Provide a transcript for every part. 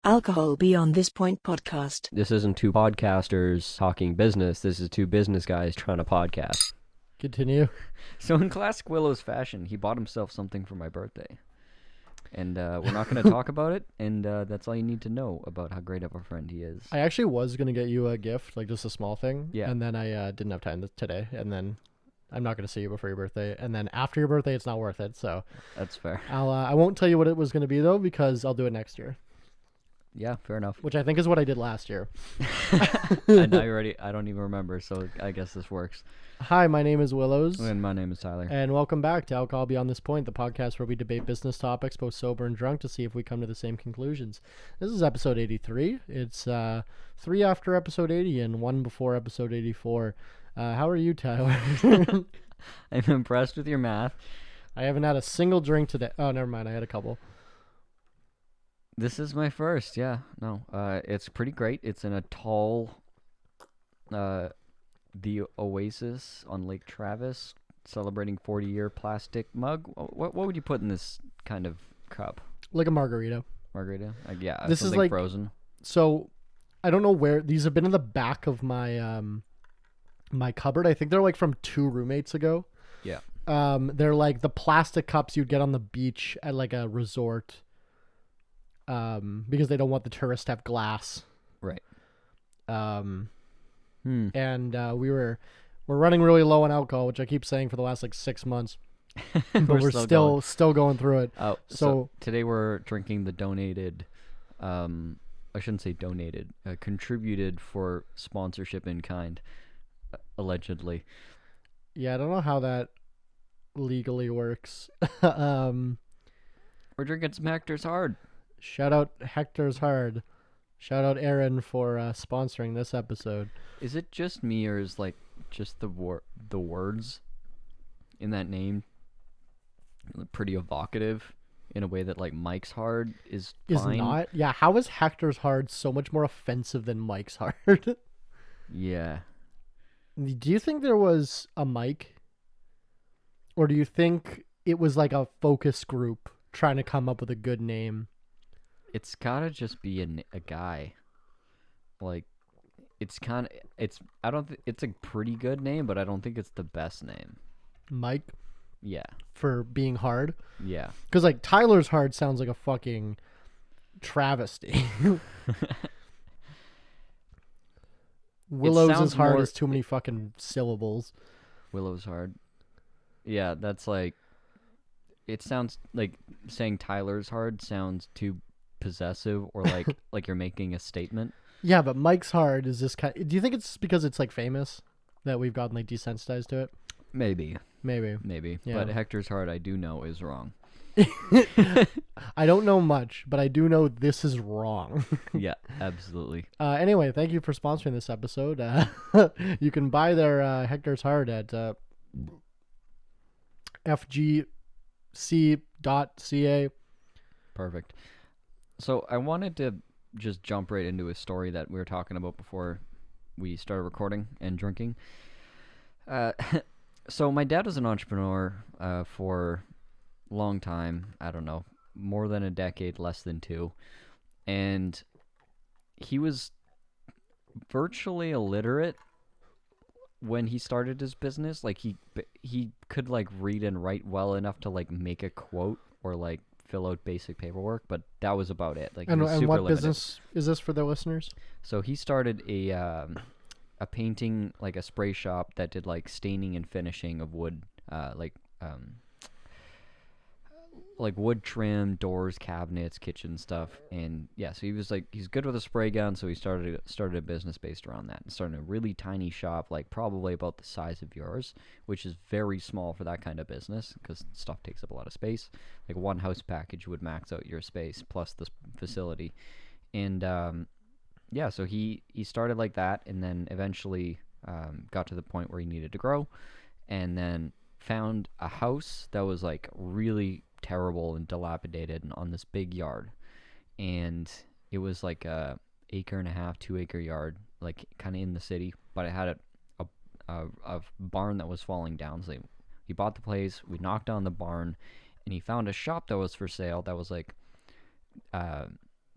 Alcohol Beyond This Point podcast. This isn't two podcasters talking business. This is two business guys trying to podcast. Continue. So in classic Willows fashion, he bought himself something for my birthday. And we're not going to talk about it, and that's all you need to know about how great of a friend he is. I actually was going to get you a gift, like just a small thing. Yeah. And then I didn't have time today, and then I'm not going to see you before your birthday. And then after your birthday, it's not worth it. So That's fair. I won't tell you what it was going to be, though, because I'll do it next year, Yeah, fair enough. which I think is what I did last year. And I don't even remember, so I guess this works. Hi, my name is Willows. And my name is Tyler. And welcome back to Alcohol Beyond This Point, the podcast where we debate business topics, both sober and drunk, to see if we come to the same conclusions. This is episode 83. It's 3 after episode 80 and 1 before episode 84. How are you, Tyler? I'm impressed with your math. I haven't had a single drink today. Oh, never mind. I had a couple. This is my first, yeah. No, it's pretty great. It's in a tall, the Oasis on Lake Travis, celebrating 40-year plastic mug. What would you put in this kind of cup? Like a margarita. Margarita? Yeah, This is something like- frozen. So, I don't know where these have been in the back of my my cupboard. I think they're like from 2 roommates ago. Yeah. They're like the plastic cups you'd get on the beach at like a resort. Because they don't want the tourists to have glass. Right. And we're running really low on alcohol, which I keep saying for the last like 6 months. But we're still going through it. Oh, so So today we're drinking the donated, I shouldn't say donated, contributed for sponsorship in kind, allegedly. yeah, I don't know how that legally works. We're drinking some Hector's Hard. Shout out Hector's Hard. Shout out Aaron for sponsoring this episode. Is it just me, or is like just the words in that name pretty evocative in a way that like Mike's Hard is fine? Not? Yeah, how is Hector's Hard so much more offensive than Mike's Hard? Yeah. Do you think there was a Mike? Or do you think it was like a focus group trying to come up with a good name? It's gotta just be a guy. Like, it's a pretty good name, but I don't think it's the best name. Mike Yeah. for being hard? Yeah. Because like Tyler's Hard sounds like a fucking travesty. Willows sounds is hard more- is too many fucking syllables. Willow's Hard. Yeah, that's like, it sounds like saying Tyler's Hard sounds too possessive, or like like you're making a statement. Yeah, but Mike's Hard is this kind. Do you think it's because it's like famous that we've gotten like desensitized to it? Maybe. Maybe. Yeah. But Hector's Hard, I do know, is wrong. I don't know much, but I do know this is wrong. Yeah, absolutely. Anyway, thank you for sponsoring this episode. You can buy their Hector's Hard at fgc.ca. Perfect. So I wanted to just jump right into a story that we were talking about before we started recording and drinking. So my dad was an entrepreneur for a long time. I don't know, more than a decade, less than 2. And he was virtually illiterate when he started his business. Like he could like read and write well enough to like make a quote or like fill out basic paperwork, but that was about it. Like, he was And super what limited. business is this for the listeners? So he started a painting, like a spray shop that did like staining and finishing of wood, like wood trim, doors, cabinets, kitchen stuff. And yeah, so he's good with a spray gun, so he started a business based around that, and started a really tiny shop, like probably about the size of yours, which is very small for that kind of business because stuff takes up a lot of space. Like one house package would max out your space plus the facility. And yeah, so he started like that, and then eventually got to the point where he needed to grow, and then found a house that was like really terrible and dilapidated and on this big yard. And it was like a 1.5-acre, 2-acre yard, like kind of in the city, but it had a barn that was falling down. So he bought the place, we knocked down the barn, and he found a shop that was for sale that was like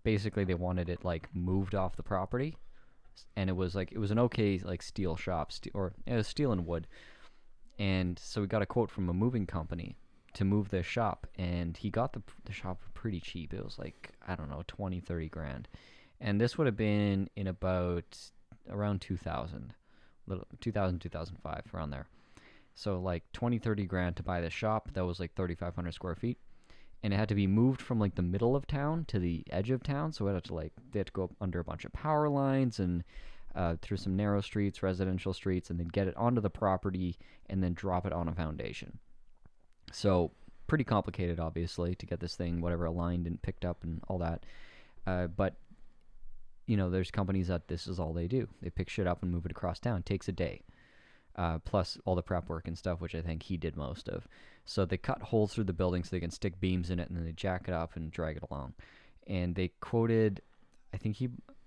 basically they wanted it like moved off the property, and it was an okay like steel shop, or it was steel and wood. And so we got a quote from a moving company to move this shop, and he got the shop for pretty cheap. It was like, I don't know, 20-30 grand. And this would have been in about around 2000, 2005, around there. So like 20-30 grand to buy the shop. That was like 3,500 square feet. And it had to be moved from like the middle of town to the edge of town. So they had to go up under a bunch of power lines and through some narrow streets, residential streets, and then get it onto the property and then drop it on a foundation. So pretty complicated, obviously, to get this thing, whatever, aligned and picked up and all that. But, you know, there's companies that this is all they do. They pick shit up and move it across town. It takes a day. Plus all the prep work and stuff, which I think he did most of. So they cut holes through the building so they can stick beams in it, and then they jack it up and drag it along. And they quoted, I think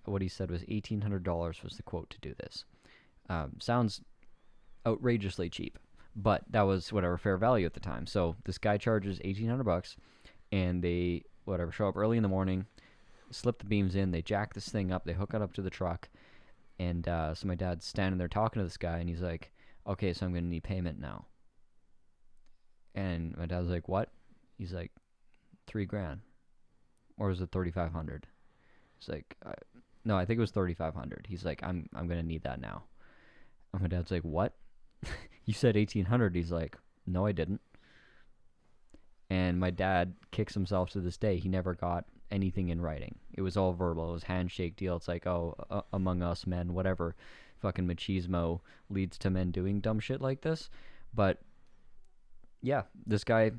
what he said was $1,800 was the quote to do this. Sounds outrageously cheap, but that was whatever fair value at the time. So this guy charges $1,800, and they show up early in the morning, slip the beams in, they jack this thing up, they hook it up to the truck, and so my dad's standing there talking to this guy, and he's like, "Okay, so I'm gonna need payment now." And my dad's like, "What?" He's like, $3 grand, or is it 3,500? He's like, "No, I think it was 3,500." He's like, "I'm gonna need that now." And my dad's like, "What? You said 1,800?" He's like, "No, I didn't." And my dad kicks himself to this day. He never got anything in writing. It was all verbal. It was handshake deal. It's like, oh, among us men, whatever. Fucking machismo leads to men doing dumb shit like this. But yeah, this guy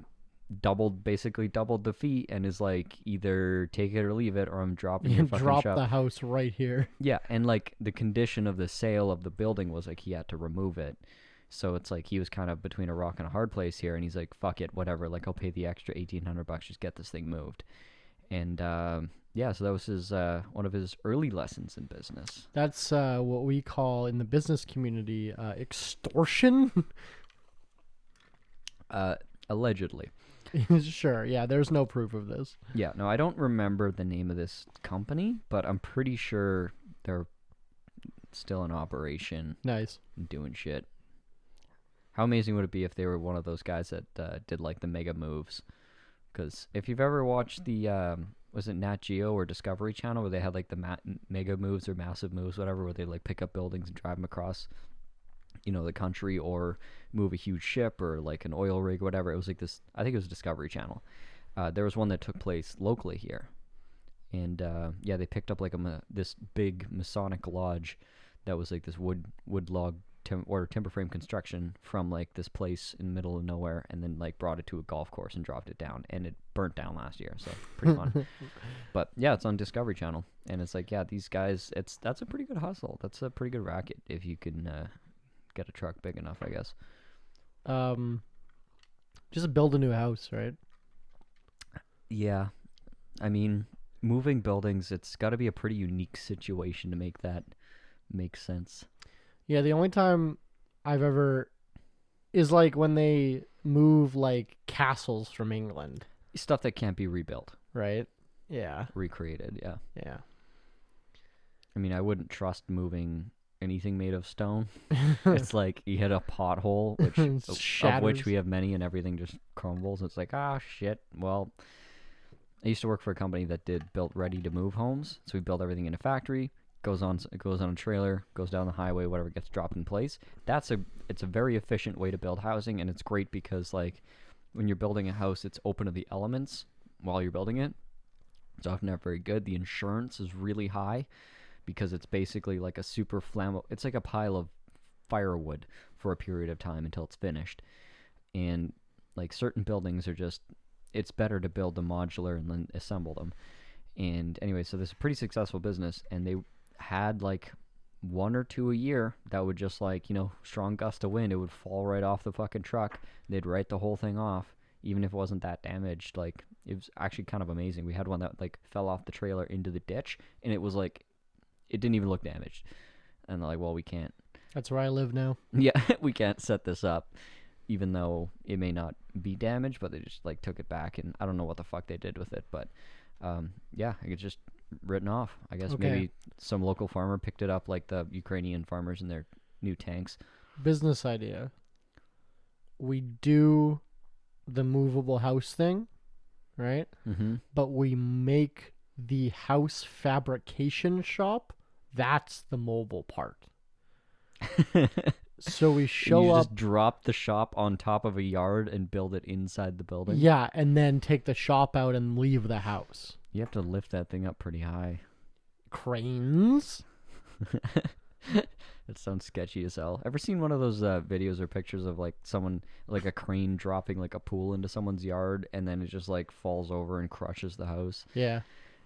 basically doubled the fee, and is like, either take it or leave it, or I'm dropping your fucking drop shop. the house right here. Yeah, and like the condition of the sale of the building was like he had to remove it. So it's like he was kind of between a rock and a hard place here, and he's like, fuck it, whatever, like I'll pay the extra $1,800, just get this thing moved. And yeah, so that was his one of his early lessons in business. That's what we call in the business community extortion. Allegedly. Sure, yeah, there's no proof of this. Yeah, no, I don't remember the name of this company, but I'm pretty sure they're still in operation. Nice. Doing shit. How amazing would it be if they were one of those guys that did like the mega moves? Because if you've ever watched the, was it Nat Geo or Discovery Channel, where they had like the mega moves or massive moves, whatever, where they like pick up buildings and drive them across, you know, the country, or move a huge ship or like an oil rig or whatever. It was like this, I think it was Discovery Channel. There was one that took place locally here. And yeah, they picked up like this big Masonic lodge that was like this wood log or timber frame construction from like this place in the middle of nowhere, and then like brought it to a golf course and dropped it down, and it burnt down last year, so pretty fun. But yeah, it's on Discovery Channel, and it's like, yeah, these guys, that's a pretty good hustle. That's a pretty good racket if you can get a truck big enough, I guess. Just build a new house, right? Yeah, I mean, moving buildings, it's got to be a pretty unique situation to make that make sense. Yeah, the only time I've ever is like when they move like castles from England. Stuff that can't be rebuilt. Right? Yeah. Recreated, yeah. Yeah. I mean, I wouldn't trust moving anything made of stone. It's like you hit a pothole, of which we have many, and everything just crumbles. It's like, shit. Well, I used to work for a company that built ready-to-move homes. So we built everything in a factory. It goes on a trailer, goes down the highway, whatever, gets dropped in place. It's a very efficient way to build housing, and it's great because like when you're building a house, it's open to the elements while you're building it. It's often not very good. The insurance is really high because it's basically like a super flammable. It's like a pile of firewood for a period of time until it's finished. And like certain buildings are just, it's better to build them modular and then assemble them. And anyway, so this is a pretty successful business, and they had like 1 or 2 a year that would just like, you know, strong gust of wind, it would fall right off the fucking truck. They'd write the whole thing off, even if it wasn't that damaged. Like, it was actually kind of amazing. We had one that like fell off the trailer into the ditch, and it was like, it didn't even look damaged. And they're like, well, we can't. That's where I live now. Yeah, we can't set this up, even though it may not be damaged, but they just like took it back, and I don't know what the fuck they did with it, but yeah, it's just written off. I guess Okay. maybe some local farmer picked it up, like the Ukrainian farmers in their new tanks. Business idea. We do the movable house thing, right? Mm-hmm. But we make the house fabrication shop. That's the mobile part. So we show you up. just drop the shop on top of a yard and build it inside the building. Yeah, and then take the shop out and leave the house. You have to lift that thing up pretty high. Cranes? It sounds sketchy as hell. Ever seen one of those videos or pictures of like someone, like a crane dropping like a pool into someone's yard and then it just like falls over and crushes the house? Yeah.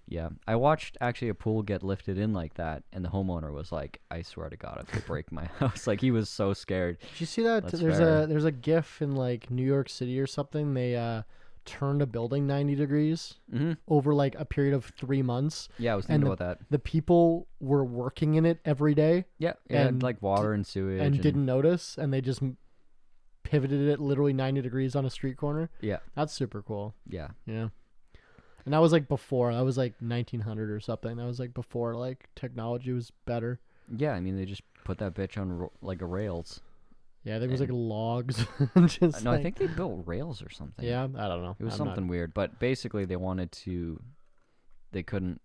Yeah. I watched actually a pool get lifted in like that and the homeowner was like, I swear to God, if they break my house. Like he was so scared. Did you see that? That's there's fair. a GIF in like New York City or something. They turned a building 90 degrees Mm-hmm. over like a period of 3 months. Yeah, I was thinking And about that. The people were working in it every day Yeah, and and like water and sewage. and didn't notice, and they just pivoted it literally 90 degrees on a street corner. Yeah, That's super cool. yeah. Yeah. And that was like before. That was like 1900 or something. That was like before like technology was better. Yeah, I mean, they just put that bitch on like a rails. Yeah, there was like And- logs. Just No, I like- think they built rails or something. Yeah, I don't know. It was I'm not- something weird, but basically they wanted to. They couldn't.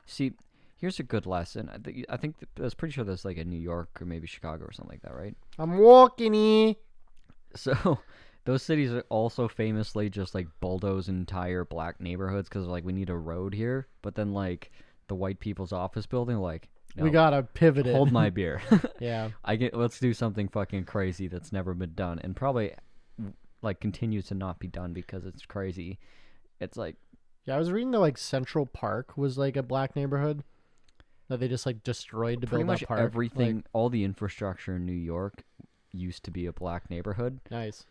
See, here's a good lesson. I think I was pretty sure that's like in New York or maybe Chicago or something like that, right? I'm walking here. So those cities are also famously just like bulldoze entire black neighborhoods because like we need a road here. But then like the white people's office building, like no, We gotta pivot it. hold my beer. Yeah. Let's do something fucking crazy that's never been done and probably like continues to not be done because it's crazy. It's like Yeah, I was reading that like Central Park was like a black neighborhood that they just like destroyed to pretty build much that park. everything, Like, all the infrastructure in New York used to be a black neighborhood. nice.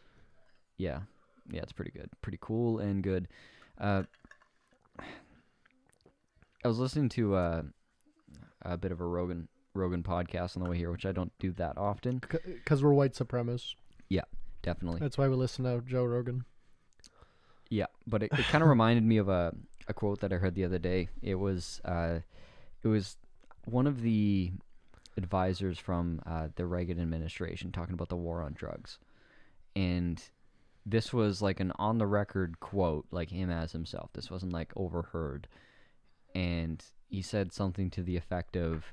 Yeah, it's pretty good, pretty cool and good. I was listening to a bit of a Rogan podcast on the way here, which I don't do that often. Because we're white supremacists. Definitely. That's why we listen to Joe Rogan. Yeah, but it kind of reminded me of a quote that I heard the other day. It was one of the advisors from the Reagan administration talking about the war on drugs, and this was like an on the record quote, like him as himself. This wasn't like overheard, and he said something to the effect of,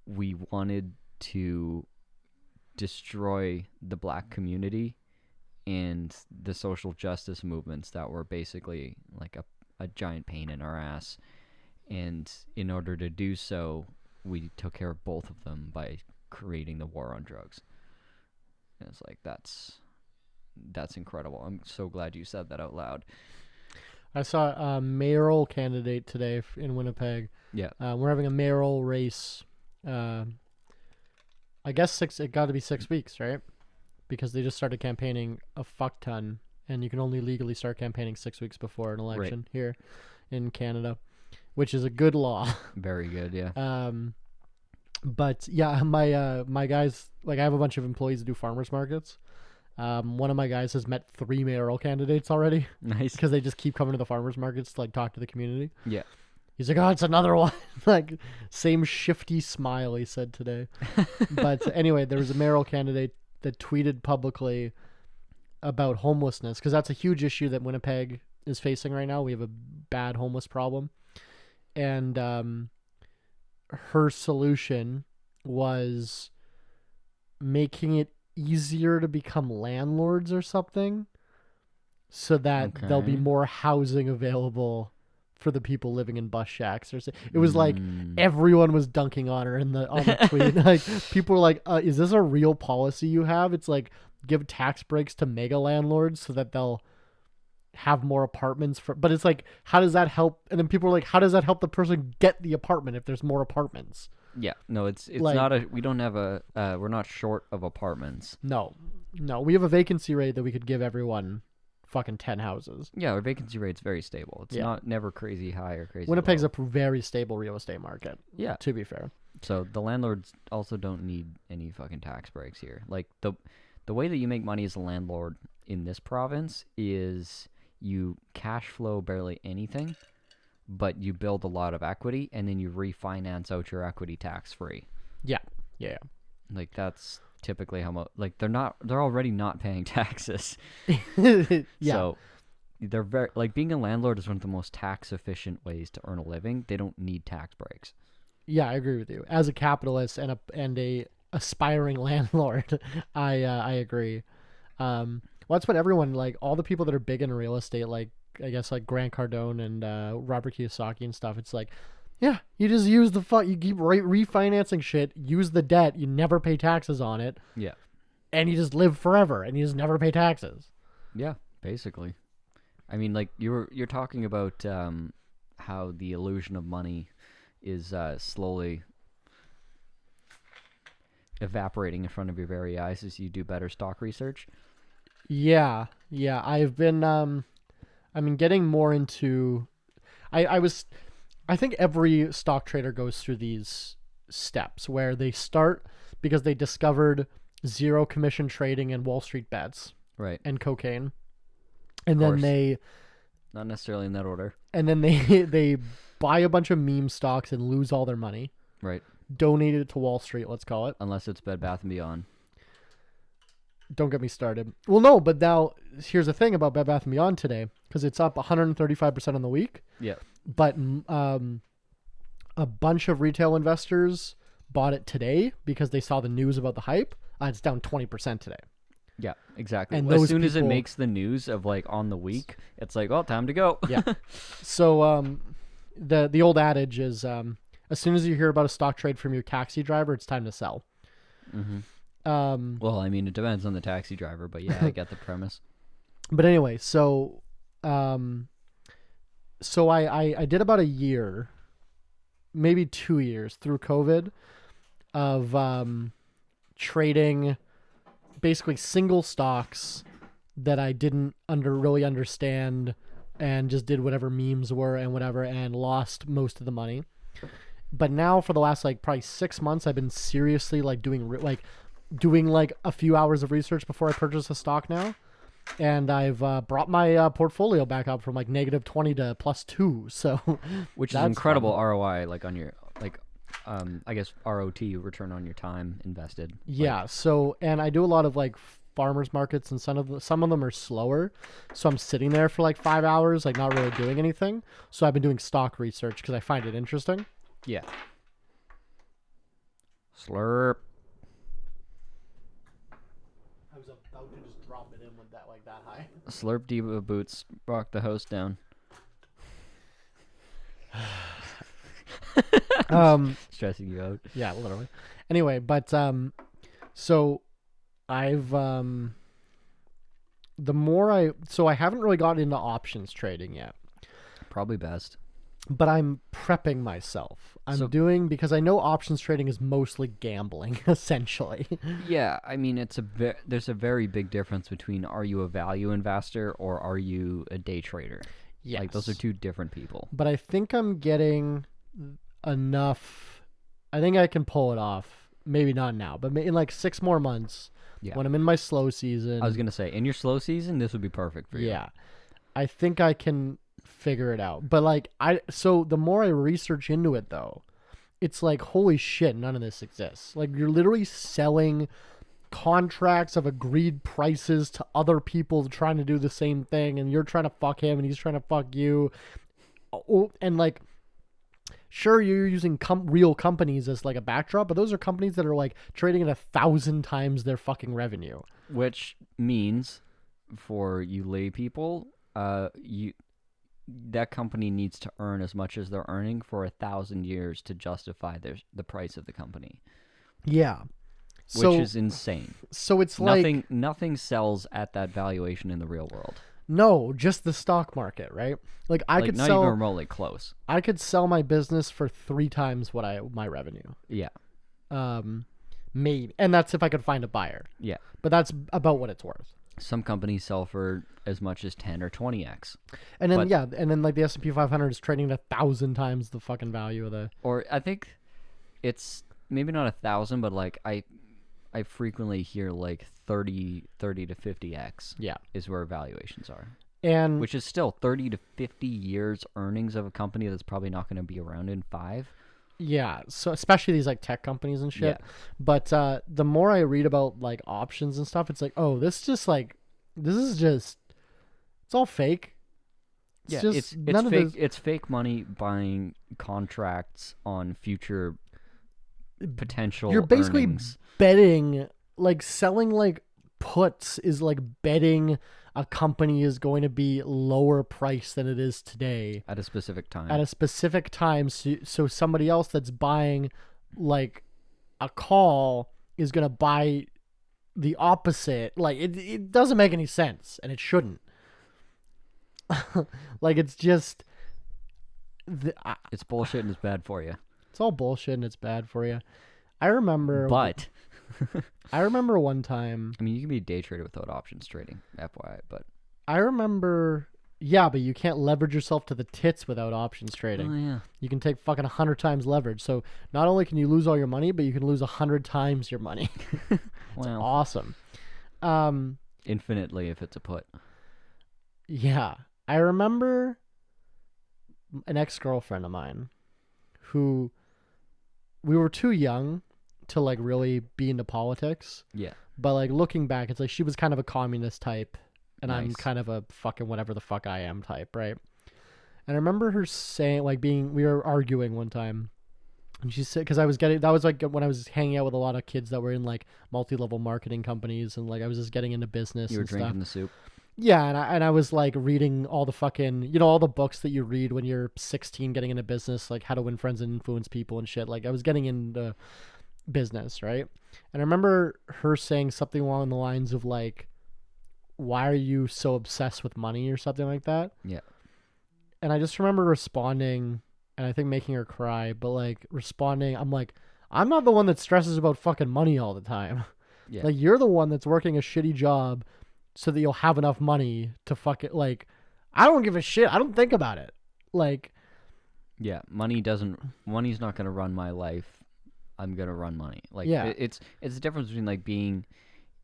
"We wanted to destroy the black community and the social justice movements that were basically like a giant pain in our ass. And in order to do so, we took care of both of them by creating the war on drugs." And it's like, that's incredible. I'm so glad you said that out loud. I saw a mayoral candidate today in Winnipeg. Yeah. We're having a mayoral race. I guess it got to be 6 weeks, right? Because they just started campaigning a fuck ton, and you can only legally start campaigning 6 weeks before an election here in Canada, which is a good law. Very good, yeah. But yeah, my guys, like I have a bunch of employees that do farmers markets. One of my guys has met 3 mayoral candidates already Nice. because they just keep coming to the farmers markets to like talk to the community. Yeah. He's like, oh, it's another one. Like, same shifty smile he said today. But anyway, there was a mayoral candidate that tweeted publicly about homelessness, because that's a huge issue that Winnipeg is facing right now. We have a bad homeless problem. And her solution was making it easier to become landlords or something so that there'll be Okay. more housing available for the people living in bus shacks. It was like Mm. everyone was dunking on her on the tweet. Like people were like, "Is this a real policy you have?" It's like give tax breaks to mega landlords so that they'll have more apartments for. But it's like, how does that help? And then people were like, "How does that help the person get the apartment if there's more apartments?" Yeah. No, it's Like- not we don't have we're not short of apartments. No, we have a vacancy rate that we could give everyone fucking 10 houses. Yeah, our vacancy rate's very stable. It's Yeah. not never crazy high or crazy Winnipeg's low. a very stable real estate market, Yeah. to be fair. So the landlords also don't need any fucking tax breaks here. Like the way that you make money as a landlord in this province is you cash flow barely anything. but you build a lot of equity and then you refinance out your equity tax free. Yeah. Yeah. Like that's typically how much. Like they're already not paying taxes. Yeah. So they're very like being a landlord is one of the most tax efficient ways to earn a living. They don't need tax breaks. Yeah, I agree with you. As a capitalist and a aspiring landlord, I agree. Well, that's what everyone, like all the people that are big in real estate, like I guess like Grant Cardone and Robert Kiyosaki and stuff. It's like, yeah, you just use you keep refinancing shit, use the debt, you never pay taxes on it, Yeah. and you just live forever, and you just never pay taxes. Yeah, basically. I mean, like you're talking about how the illusion of money is slowly evaporating in front of your very eyes as you do better stock research. Yeah, I've been getting more into I think every stock trader goes through these steps where they start because they discovered zero commission trading and Wall Street bets Right. and cocaine. And Of then course. they Not necessarily in that order. they buy a bunch of meme stocks and lose all their money. Right. Donate it to Wall Street, let's call it. Unless it's Bed Bath & Beyond. Don't get me started. Well, no, but now here's the thing about Bed Bath & Beyond today, because it's up 135% on the week. Yeah. But a bunch of retail investors bought it today because they saw the news about the hype. It's down 20% today. Yeah, exactly. And As those soon as it people- makes the news of like on the week, it's like, well, time to go. Yeah. So the old adage is as soon as you hear about a stock trade from your taxi driver, it's time to sell. Mm-hmm. Um, Well, I mean, it depends on the taxi driver, but yeah, I get the premise. But anyway, so I did about a year, maybe 2 years through COVID of trading basically single stocks that I didn't really understand and just did whatever memes were and whatever and lost most of the money. But now for the last like probably 6 months, I've been seriously like doing like a few hours of research before I purchase a stock now. And I've brought my portfolio back up from like -20 to +2. So Which is that's incredible fun. ROI, like on your, like, I guess ROT, return on your time invested. Yeah. So, and I do a lot of like farmers markets, and some of them are slower. So I'm sitting there for like 5 hours, like not really doing anything. So I've been doing stock research because I find it interesting. Yeah. Slurp. I was about to just drop it in with that like that high. Slurp Diva Boots rock the host down. Stressing you out. Yeah, literally. Anyway, but so I've I haven't really gotten into options trading yet, Probably best. but I'm prepping myself. So- doing because I know options trading is mostly gambling essentially. Yeah, I mean, there's a very big difference between are you a value investor or are you a day trader? Yes. Like, those are two different people. But I think I'm getting enough. I think I can pull it off. Maybe not now, but in like 6 more months, Yeah. when I'm in my slow season. I was going to say, in your slow season, this would be perfect for you. Yeah. I think I can figure it out. But like so the more I research into it though, it's like holy shit, none of this exists. Like you're literally selling contracts of agreed prices to other people trying to do the same thing, and you're trying to fuck him and he's trying to fuck you. And like sure, you're using real companies as like a backdrop, but those are companies that are like trading at 1,000 times their fucking revenue. Which means, for you lay people, that company needs to earn as much as they're earning for 1,000 years to justify the price of the company. Yeah. Which is insane. So it's like Nothing sells at that valuation in the real world. no, just the stock market, right? Like I could not sell even remotely close. I could sell my business for 3 times what my revenue. Yeah. Maybe. And that's if I could find a buyer. Yeah. But that's about what it's worth. Some companies sell for as much as 10 or 20x. And then But- and then like the S&P 500 is trading at 1,000 times the fucking value of the. Or I think it's maybe not 1,000, but like I frequently hear like 30 to 50x Yeah. is where valuations are. And which is still 30 to 50 years earnings of a company that's probably not going to be around in 5. yeah, so especially these like tech companies and shit. Yeah. But the more I read about like options and stuff, it's like, oh, this is just it's all fake. It's Yeah, just it's none of fake. this. It's fake money buying contracts on future potential You're basically earnings betting, like selling like puts is like betting a company is going to be lower price than it is today at a specific time. at a specific time. So somebody else that's buying like a call is going to buy the opposite. Like it doesn't make any sense, and it shouldn't. Like it's just It's bullshit and it's bad for you. it's all bullshit and it's bad for you. I remember But one time. I mean, you can be a day trader without options trading, FYI. But I remember, yeah, but you can't leverage yourself to the tits without options trading. oh yeah, You can take fucking 100 times leverage. So not only can you lose all your money, but you can lose 100 times your money. wow, Awesome. infinitely if it's a put. Yeah. I remember an ex-girlfriend of mine who we were too young to like really be into politics. Yeah, But like looking back, it's like she was kind of a communist type and I'm Nice. kind of a fucking whatever the fuck I am type, right? And I remember her saying, like, we were arguing one time, and she said, because that was like when I was hanging out with a lot of kids that were in like multi-level marketing companies, and like I was just getting into business you were and stuff. drinking the soup. Yeah, and I was like reading all the fucking, all the books that you read when you're 16 getting into business, like How to Win Friends and Influence People and shit. Like I was getting into business, right? And I remember her saying something along the lines of like, why are you so obsessed with money or something like that? Yeah. And I just remember responding, and I think making her cry, but like responding, I'm like, I'm not the one that stresses about fucking money all the time. Yeah. Like you're the one that's working a shitty job so that you'll have enough money to fuck it. Like, I don't give a shit. I don't think about it. Like, Yeah, money's not going to run my life. I'm going to run money. Like, Yeah. it's the difference between like being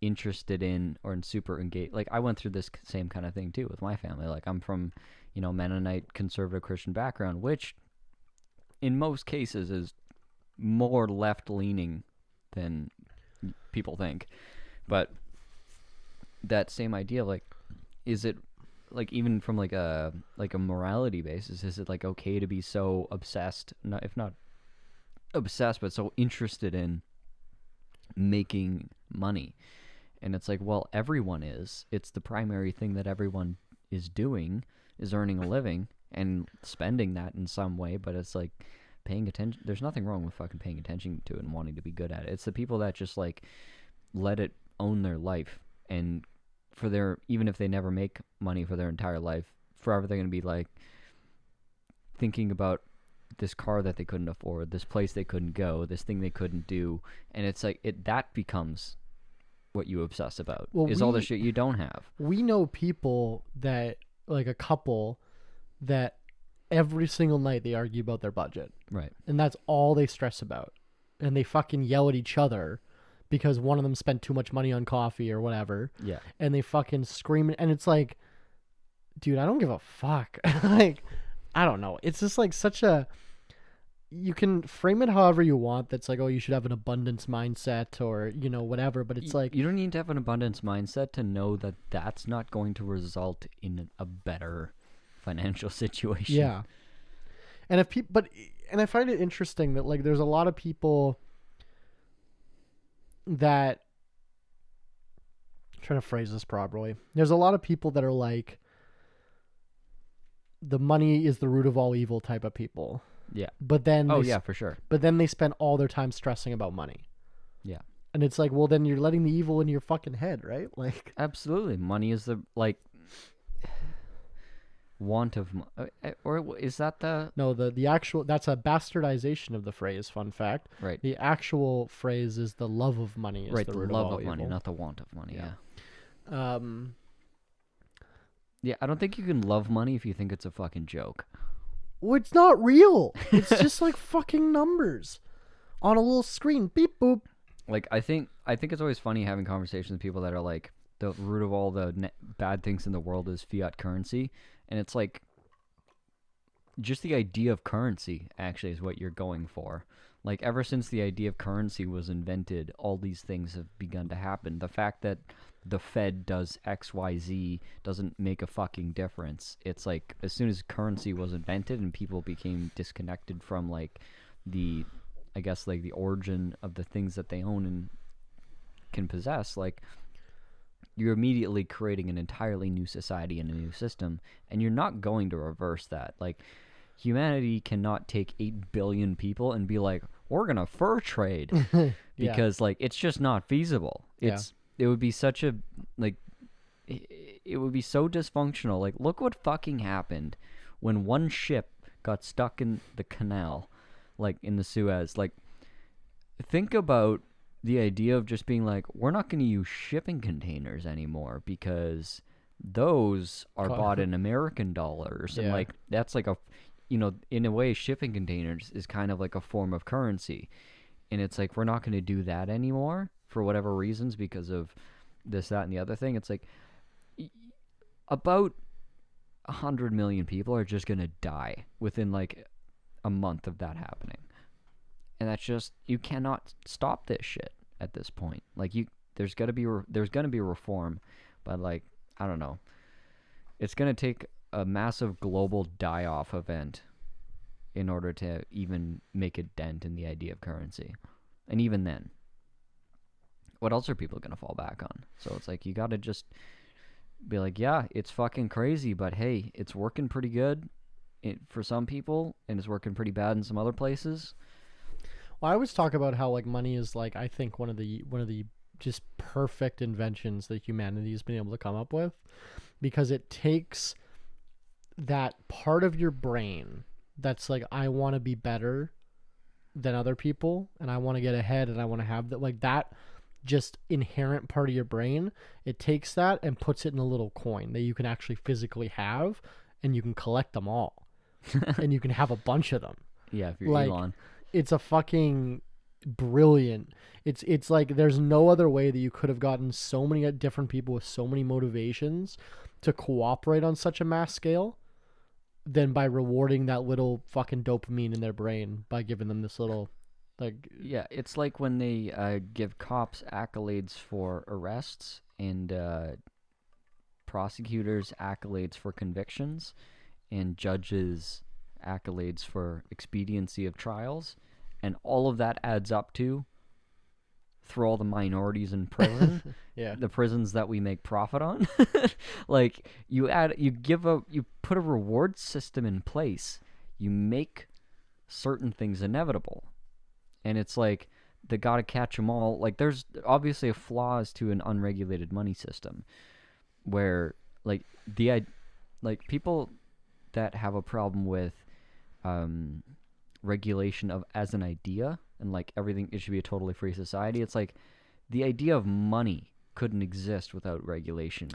interested in or in super engaged. Like I went through this same kind of thing too with my family. Like I'm from, Mennonite conservative Christian background, which in most cases is more left leaning than people think. But that same idea, like, is it like even from like a morality basis, is it like okay to be so obsessed, if not obsessed, but so interested in making money? And it's like, well, everyone is. It's the primary thing that everyone is doing, is earning a living and spending that in some way. But it's like paying attention. There's nothing wrong with fucking paying attention to it and wanting to be good at it. It's the people that just like let it own their life, and even if they never make money for their entire life, forever they're going to be like thinking about this car that they couldn't afford, this place they couldn't go, this thing they couldn't do. And it's like that becomes what you obsess about, is all the shit you don't have. we know people that, like a couple, that every single night they argue about their budget. Right. And that's all they stress about. And they fucking yell at each other because one of them spent too much money on coffee or whatever. Yeah. And they fucking scream. And it's like, dude, I don't give a fuck. Like, I don't know. It's just like you can frame it however you want. That's like, oh, you should have an abundance mindset or, whatever. But it's like, you don't need to have an abundance mindset to know that that's not going to result in a better financial situation. yeah. And and I find it interesting that like there's a lot of people that, I'm trying to phrase this properly. There's a lot of people that are like, the money is the root of all evil type of people. Yeah. But then For sure. But then they spend all their time stressing about money. Yeah. And it's like, well, then you're letting the evil in your fucking head, right? Like, Absolutely. Money is the want of or is that the no, the actual, that's a bastardization of the phrase, fun fact. right? The actual phrase is the love of money is Right, the the root love of all of money, evil. not the want of money. Yeah. Yeah. Yeah, I don't think you can love money if you think it's a fucking joke. Well, it's not real. It's just like fucking numbers on a little screen. Beep boop. Like I think it's always funny having conversations with people that are like the root of all the bad things in the world is fiat currency, and it's like just the idea of currency actually is what you're going for. Like, ever since the idea of currency was invented, all these things have begun to happen. The fact that the Fed does XYZ doesn't make a fucking difference. It's like, as soon as currency was invented and people became disconnected from, like, the, I guess, like, the origin of the things that they own and can possess, like, you're immediately creating an entirely new society and a new system, and you're not going to reverse that. Like, humanity cannot take 8 billion people and be like, we're going to fur trade because like it's just not feasible. It would be such a like it would be so dysfunctional. Like, look what fucking happened when one ship got stuck in the canal, like in the Suez. Like, think about the idea of just being like, we're not going to use shipping containers anymore because those are bought in American dollars, and like that's like a, you know, in a way, shipping containers is kind of like a form of currency. And it's like, we're not going to do that anymore for whatever reasons because of this, that, and the other thing. It's like, about 100 million people are just going to die within like a month of that happening. And that's just, you cannot stop this shit at this point. Like, there's going to be reform, but like, I don't know. It's going to take a massive global die-off event in order to even make a dent in the idea of currency. And even then, what else are people going to fall back on? So it's like, you got to just be like, yeah, it's fucking crazy, but hey, it's working pretty good for some people, and it's working pretty bad in some other places. Well, I always talk about how like money is like, I think one of the just perfect inventions that humanity has been able to come up with, because it takes that part of your brain that's like, I want to be better than other people and I want to get ahead and I want to have that, like that just inherent part of your brain. It takes that and puts it in a little coin that you can actually physically have, and you can collect them all and you can have a bunch of them. Yeah, if you're like, Elon. It's a fucking brilliant. It's like, there's no other way that you could have gotten so many different people with so many motivations to cooperate on such a mass scale than by rewarding that little fucking dopamine in their brain by giving them this little, like... Yeah, it's like when they give cops accolades for arrests and prosecutors accolades for convictions and judges accolades for expediency of trials, and all of that adds up to, throw all the minorities in prison, the prisons that we make profit on. Like, you put a reward system in place, you make certain things inevitable, and it's like, they gotta catch them all. Like, there's obviously flaws to an unregulated money system, where like people that have a problem with regulation of as an idea, and like everything, it should be a totally free society. It's like, the idea of money couldn't exist without regulation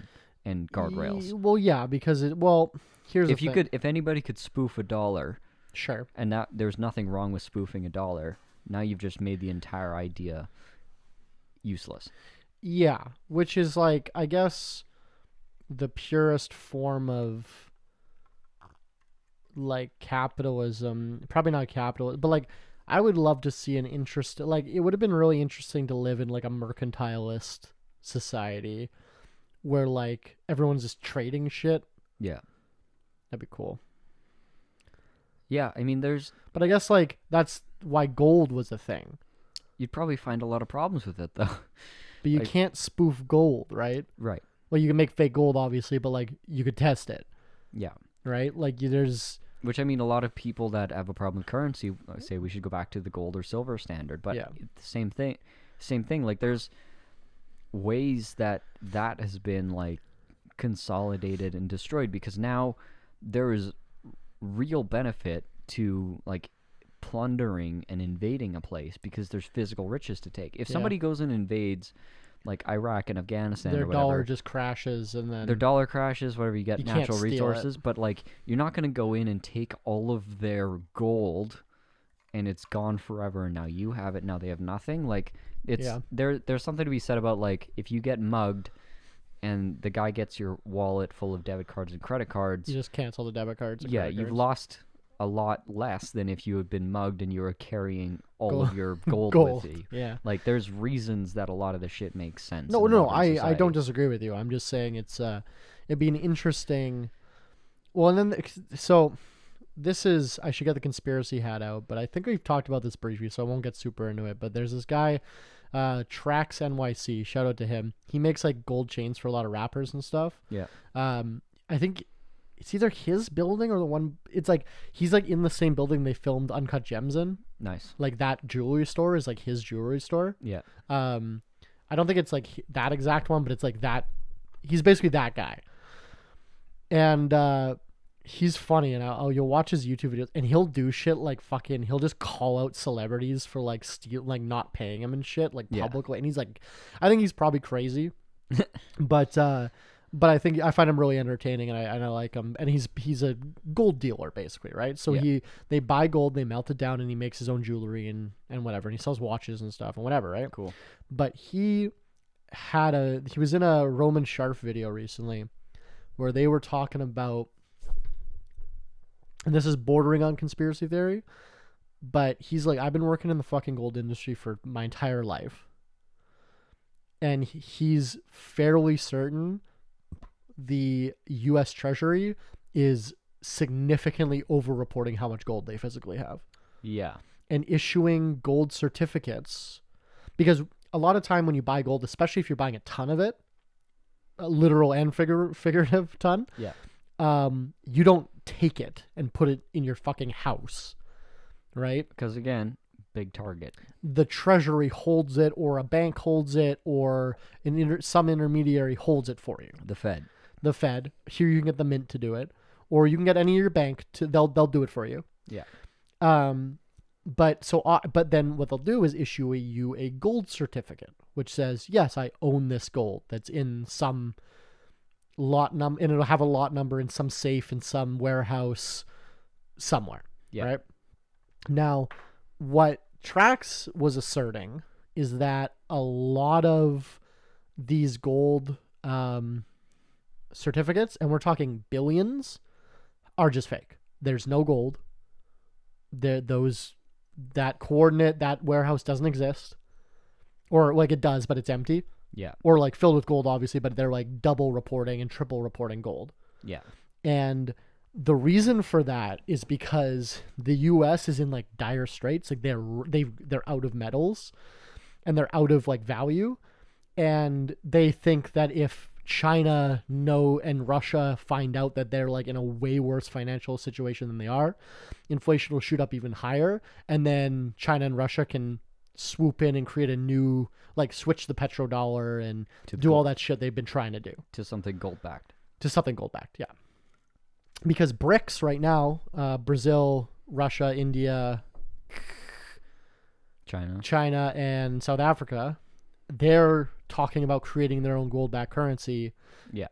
and guardrails. Well, yeah, because here's the thing. If anybody could spoof a dollar, sure, and that there's nothing wrong with spoofing a dollar, now you've just made the entire idea useless. Yeah, which is like, I guess, the purest form of like capitalism. Probably not capitalism, but like, I would love to see an interest. Like, it would have been really interesting to live in like a mercantilist society where like everyone's just trading shit. Yeah, that'd be cool. Yeah, I mean, but I guess like that's why gold was a thing. You'd probably find a lot of problems with it though. But you can't spoof gold, right? Right. Well, you can make fake gold, obviously, but like, you could test it. Yeah. Right? Like, there's... Which, I mean, a lot of people that have a problem with currency say we should go back to the gold or silver standard. But same thing. Like, there's ways that has been, like, consolidated and destroyed, because now there is real benefit to, like, plundering and invading a place because there's physical riches to take. If somebody goes and invades, like, Iraq and Afghanistan, their or whatever, dollar just crashes, and then their dollar crashes, whatever, you get you natural can't steal resources, but like, you're not going to go in and take all of their gold and it's gone forever, and now you have it, now they have nothing. Like, it's there's something to be said about, like, if you get mugged and the guy gets your wallet full of debit cards and credit cards, You just cancel the debit cards. And yeah, credit you've cards. lost a lot less than if you had been mugged and you were carrying all Gold. of your gold, Gold. with you. Yeah. Like, there's reasons that a lot of the shit makes sense. No, in no, modern I society. don't disagree with you. I'm just saying it'd be an interesting. Well, and then so this is I should get the conspiracy hat out, but I think we've talked about this briefly, so I won't get super into it. But there's this guy, Trax NYC. Shout out to him. He makes like gold chains for a lot of rappers and stuff. Yeah. I think it's either his building or the one. It's like he's like in the same building they filmed Uncut Gems in. Nice. Like that jewelry store is like his jewelry store. Yeah. I don't think it's like that exact one, but it's like that. He's basically that guy, and he's funny. And you'll watch his YouTube videos, and he'll do shit like fucking. He'll just call out celebrities for like not paying him and shit like publicly. And he's like, I think he's probably crazy, but I think I find him really entertaining, and I like him. And he's a gold dealer basically, right? So they buy gold, they melt it down, and he makes his own jewelry and whatever. And he sells watches and stuff and whatever, right? Cool. But he was in a Roman Sharf video recently where they were talking about, and this is bordering on conspiracy theory, but he's like, I've been working in the fucking gold industry for my entire life, and he's fairly certain the U.S. Treasury is significantly over-reporting how much gold they physically have. Yeah. And issuing gold certificates, because a lot of time when you buy gold, especially if you're buying a ton of it, a literal and figurative ton, you don't take it and put it in your fucking house, right? Because again, big target. The Treasury holds it, or a bank holds it, or some intermediary holds it for you. The Fed. Here you can get the Mint to do it, or you can get any of your bank to. They'll do it for you. Yeah. But then what they'll do is issue you a gold certificate, which says, yes, I own this gold that's in some lot number, and it'll have a lot number in some safe in some warehouse somewhere. Yeah. Right. Now, what Trax was asserting is that a lot of these gold certificates, and we're talking billions, are just fake. There's no gold. That coordinate, that warehouse doesn't exist, or like it does, but it's empty. Yeah. Or like filled with gold, obviously, but they're like double reporting and triple reporting gold. Yeah. And the reason for that is because the U.S. is in like dire straits. Like they're out of metals, and they're out of like value, and they think that if China and Russia find out that they're like in a way worse financial situation than they are, inflation will shoot up even higher, and then China and Russia can swoop in and create a new, like, switch the petrodollar and do all that shit they've been trying to do to something gold backed. Yeah. Because BRICS right now, Brazil, Russia, India, China, and South Africa, they're talking about creating their own gold-backed currency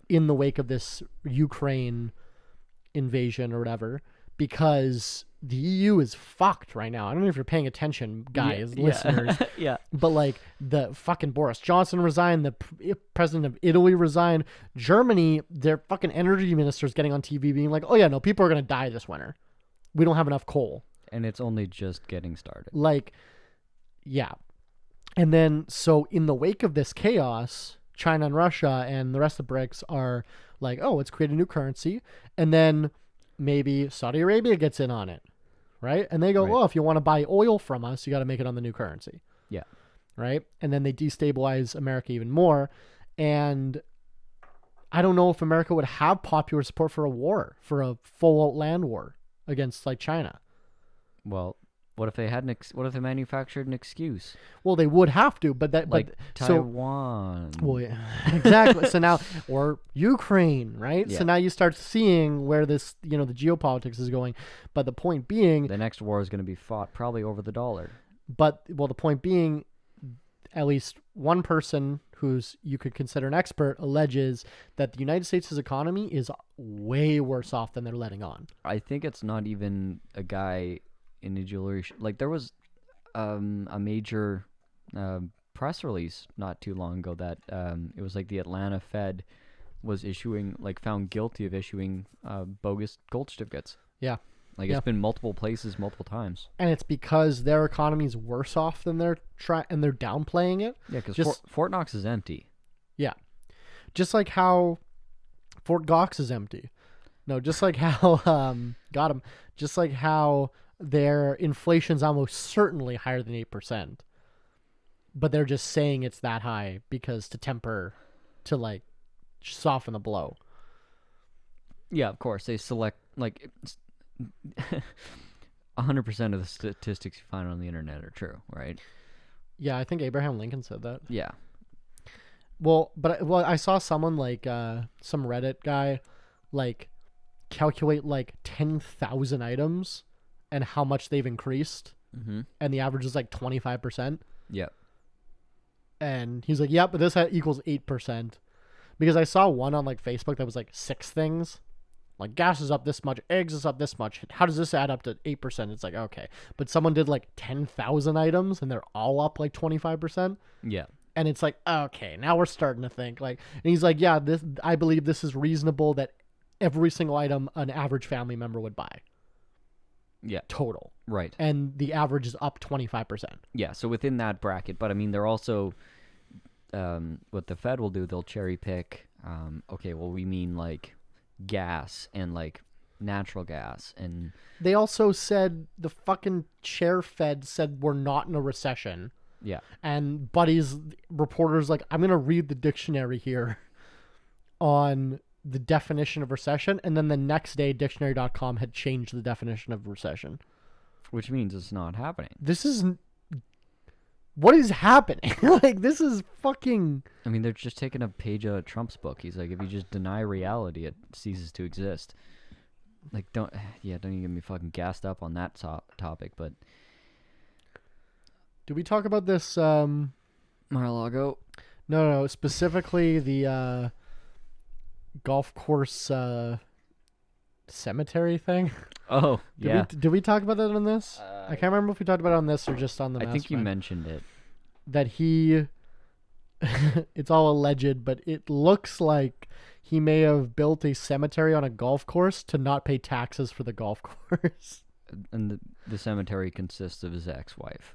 in the wake of this Ukraine invasion or whatever, because the EU is fucked right now. I don't know if you're paying attention, guys, listeners. Yeah. But like the fucking Boris Johnson resigned, the president of Italy resigned, Germany, their fucking energy minister's getting on TV being like, oh yeah, no, people are going to die this winter. We don't have enough coal. And it's only just getting started. Like, yeah. And then, so in the wake of this chaos, China and Russia and the rest of the BRICS are like, oh, let's create a new currency. And then maybe Saudi Arabia gets in on it, right? And they go, well, if you want to buy oil from us, you got to make it on the new currency. Yeah. Right? And then they destabilize America even more. And I don't know if America would have popular support for a full-out land war against, like, China. Well, what if they manufactured an excuse? Well, they would have to, but Taiwan. Well, yeah, exactly. So now, or Ukraine, right? Yeah. So now you start seeing where this, the geopolitics is going. But the point being, the next war is going to be fought probably over the dollar. But the point being, at least one person who's you could consider an expert alleges that the United States' economy is way worse off than they're letting on. I think it's not even a guy in a jewelry like there was a major press release not too long ago that it was like the Atlanta Fed was found guilty of issuing bogus gold certificates. Yeah. Like it's been multiple places, multiple times. And it's because their economy's worse off than they're downplaying it. Yeah, because Fort Knox is empty. Yeah. Just like how Fort Knox is empty. No, just like how got him. Just like how their inflation's almost certainly higher than 8%. But they're just saying it's that high because to like soften the blow. Yeah, of course. They select 100% of the statistics you find on the internet are true, right? Yeah, I think Abraham Lincoln said that. Yeah. Well, I saw someone like some Reddit guy like calculate like 10,000 items and how much they've increased, and the average is like 25%. Yeah. And he's like, "Yeah, but this equals 8%," because I saw one on like Facebook that was like 6 things. Like gas is up this much, eggs is up this much. How does this add up to 8%? It's like, okay. But someone did like 10,000 items and they're all up like 25%. Yeah. And it's like, okay, now we're starting to think like, and he's like, yeah, I believe this is reasonable that every single item an average family member would buy. Yeah. Total. Right. And the average is up 25%. Yeah. So within that bracket, but I mean, they're also, what the Fed will do, they'll cherry pick, okay, well, we mean like gas and like natural gas, and they also said the fucking chair Fed said we're not in a recession. Yeah. And reporters like, I'm gonna read the dictionary here on the definition of recession, and then the next day dictionary.com had changed the definition of recession, which means it's not happening. What is happening? Like, this is fucking... I mean, they're just taking a page out of Trump's book. He's like, if you just deny reality, it ceases to exist. Like, don't even get me fucking gassed up on that topic, but... Did we talk about this, Mar-a-Lago? No, specifically the, golf course, cemetery thing? Oh, yeah. Did we talk about that on this? I can't remember if we talked about it on this or just on the I think you mentioned it. That he... it's all alleged, but it looks like he may have built a cemetery on a golf course to not pay taxes for the golf course. And the cemetery consists of his ex-wife.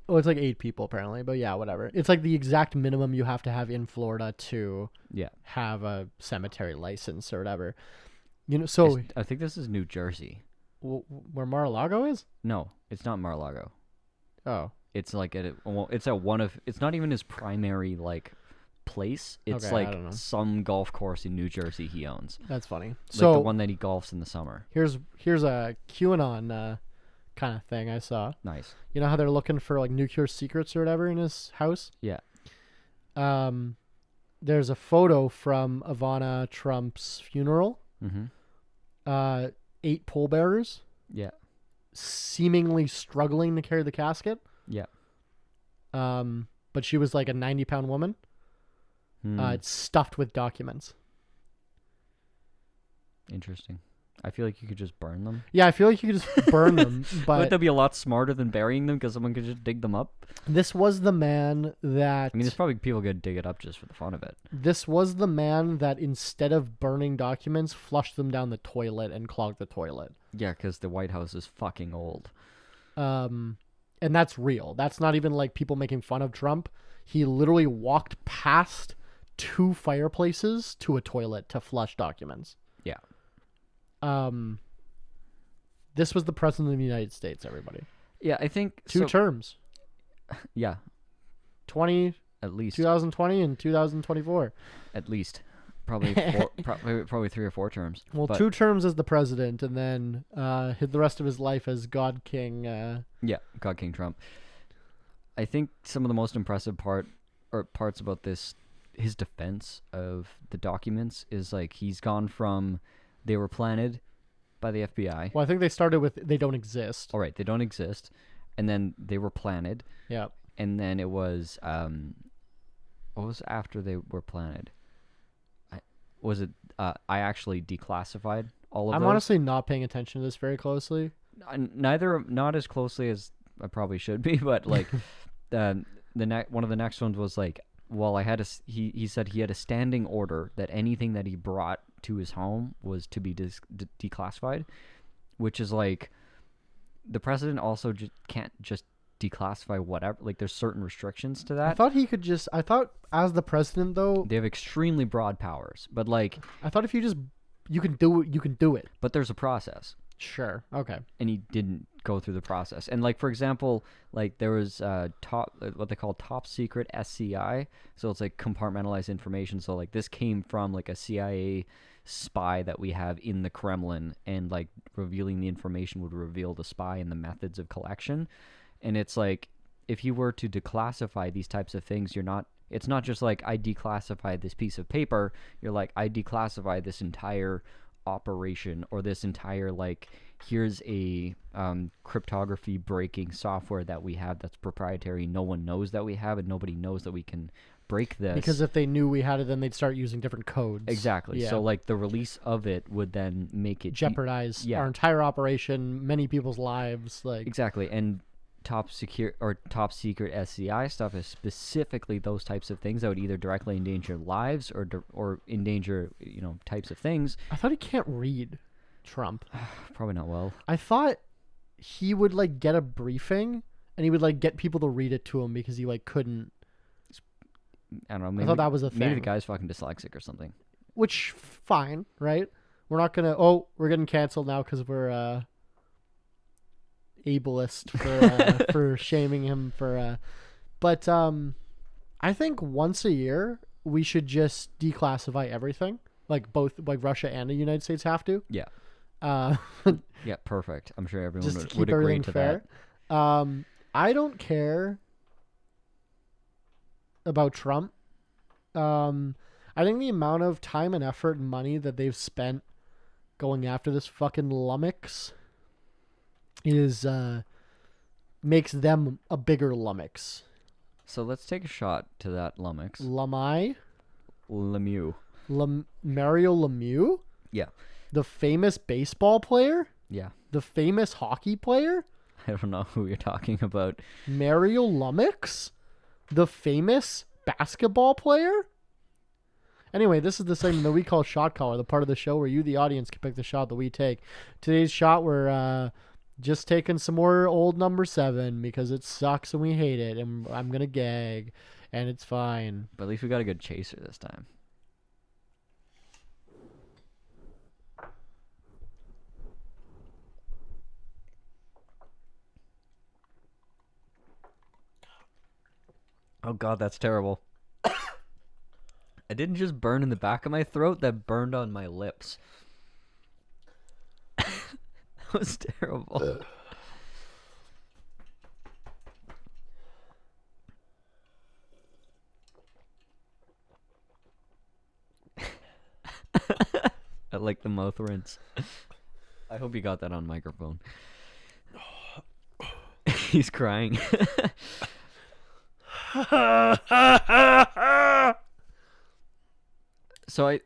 Oh, it's like 8 people apparently, but yeah, whatever. It's like the exact minimum you have to have in Florida to have a cemetery license or whatever. You know, so I think this is New Jersey. Where Mar-a-Lago is? No, it's not Mar-a-Lago. Oh, it's like it's not even his primary like place. It's okay, like some golf course in New Jersey he owns. That's funny. Like so the one that he golfs in the summer. Here's a QAnon kind of thing I saw. Nice. You know how they're looking for like nuclear secrets or whatever in his house? Yeah. There's a photo from Ivana Trump's funeral. Mm-hmm. 8 pallbearers. Yeah. Seemingly struggling to carry the casket. Yeah. But she was like a 90-pound woman. It's stuffed with documents. Interesting. I feel like you could just burn them. Yeah, I feel like you could just burn them. But would that be a lot smarter than burying them because someone could just dig them up? This was the man that... I mean, there's probably people going to dig it up just for the fun of it. This was the man that instead of burning documents, flushed them down the toilet and clogged the toilet. Yeah, because the White House is fucking old. And that's real. That's not even like people making fun of Trump. He literally walked past 2 fireplaces to a toilet to flush documents. Yeah. This was the president of the United States, everybody. Yeah, I think... 2 terms. Yeah. At least 2020 and 2024. At least. Probably 3 or 4 terms. Well, 2 terms as the president, and then the rest of his life as God King. Yeah, God King Trump. I think some of the most impressive parts about this, his defense of the documents, is like he's gone from they were planted by the FBI. Well, I think they started with they don't exist. All right, they don't exist, and then they were planted. Yeah. And then it was what was after they were planted? I actually declassified all of those. I'm honestly not paying attention to this very closely. Not as closely as I probably should be, but like one of the next ones was like, well, he said he had a standing order that anything that he brought to his home was to be declassified, which is like, the president also can't just declassify whatever. Like, there's certain restrictions to that. I thought as the president though, They have extremely broad powers, but like, I thought if you can do it. but there's a process. Sure. Okay. And he didn't go through the process. And like, for example, like there was what they call top secret SCI. So it's like compartmentalized information. So like this came from like a CIA spy that we have in the Kremlin, and like revealing the information would reveal the spy and the methods of collection. And it's like, if you were to declassify these types of things, it's not just like, I declassified this piece of paper. You're like, I declassify this entire operation, or this entire, like, here's a cryptography breaking software that we have that's proprietary. No one knows that we have, and nobody knows that we can break this. Because if they knew we had it, then they'd start using different codes. Exactly. Yeah. So like, the release of it would then make it jeopardize Yeah. our entire operation, many people's lives. Like, Exactly. And top secret SCI stuff is specifically those types of things that would either directly endanger lives or endanger, types of things. I thought he can't read, Trump. Probably not well. I thought he would like get a briefing and he would like get people to read it to him because he like couldn't. I don't know. Maybe, I thought that was a thing. Maybe the guy's fucking dyslexic or something. Which, fine, right? We're not gonna. We're getting canceled now because we're ableist for for shaming him for. But I think once a year we should just declassify everything. Like both, like Russia and the United States have to. Yeah. Yeah, perfect. I'm sure everyone Just to keep would agree everything to fair. that. I don't care about Trump. I think the amount of time and effort and money that they've spent going after this fucking lummox is makes them a bigger lummox. So let's take a shot to that lummox. Lemieux? Lemieux. Mario Lemieux? Yeah. The famous baseball player? Yeah. The famous hockey player? I don't know who you're talking about. Mario Lummox? The famous basketball player? Anyway, this is the segment that we call Shot Caller, the part of the show where you, the audience, can pick the shot that we take. Today's shot, we're just taking some more old number 7 because it sucks and we hate it, and I'm going to gag, and it's fine. But at least we got a good chaser this time. Oh god, that's terrible. I didn't just burn in the back of my throat, that burned on my lips. That was terrible. I like the mouth rinse. I hope you got that on microphone. He's crying. So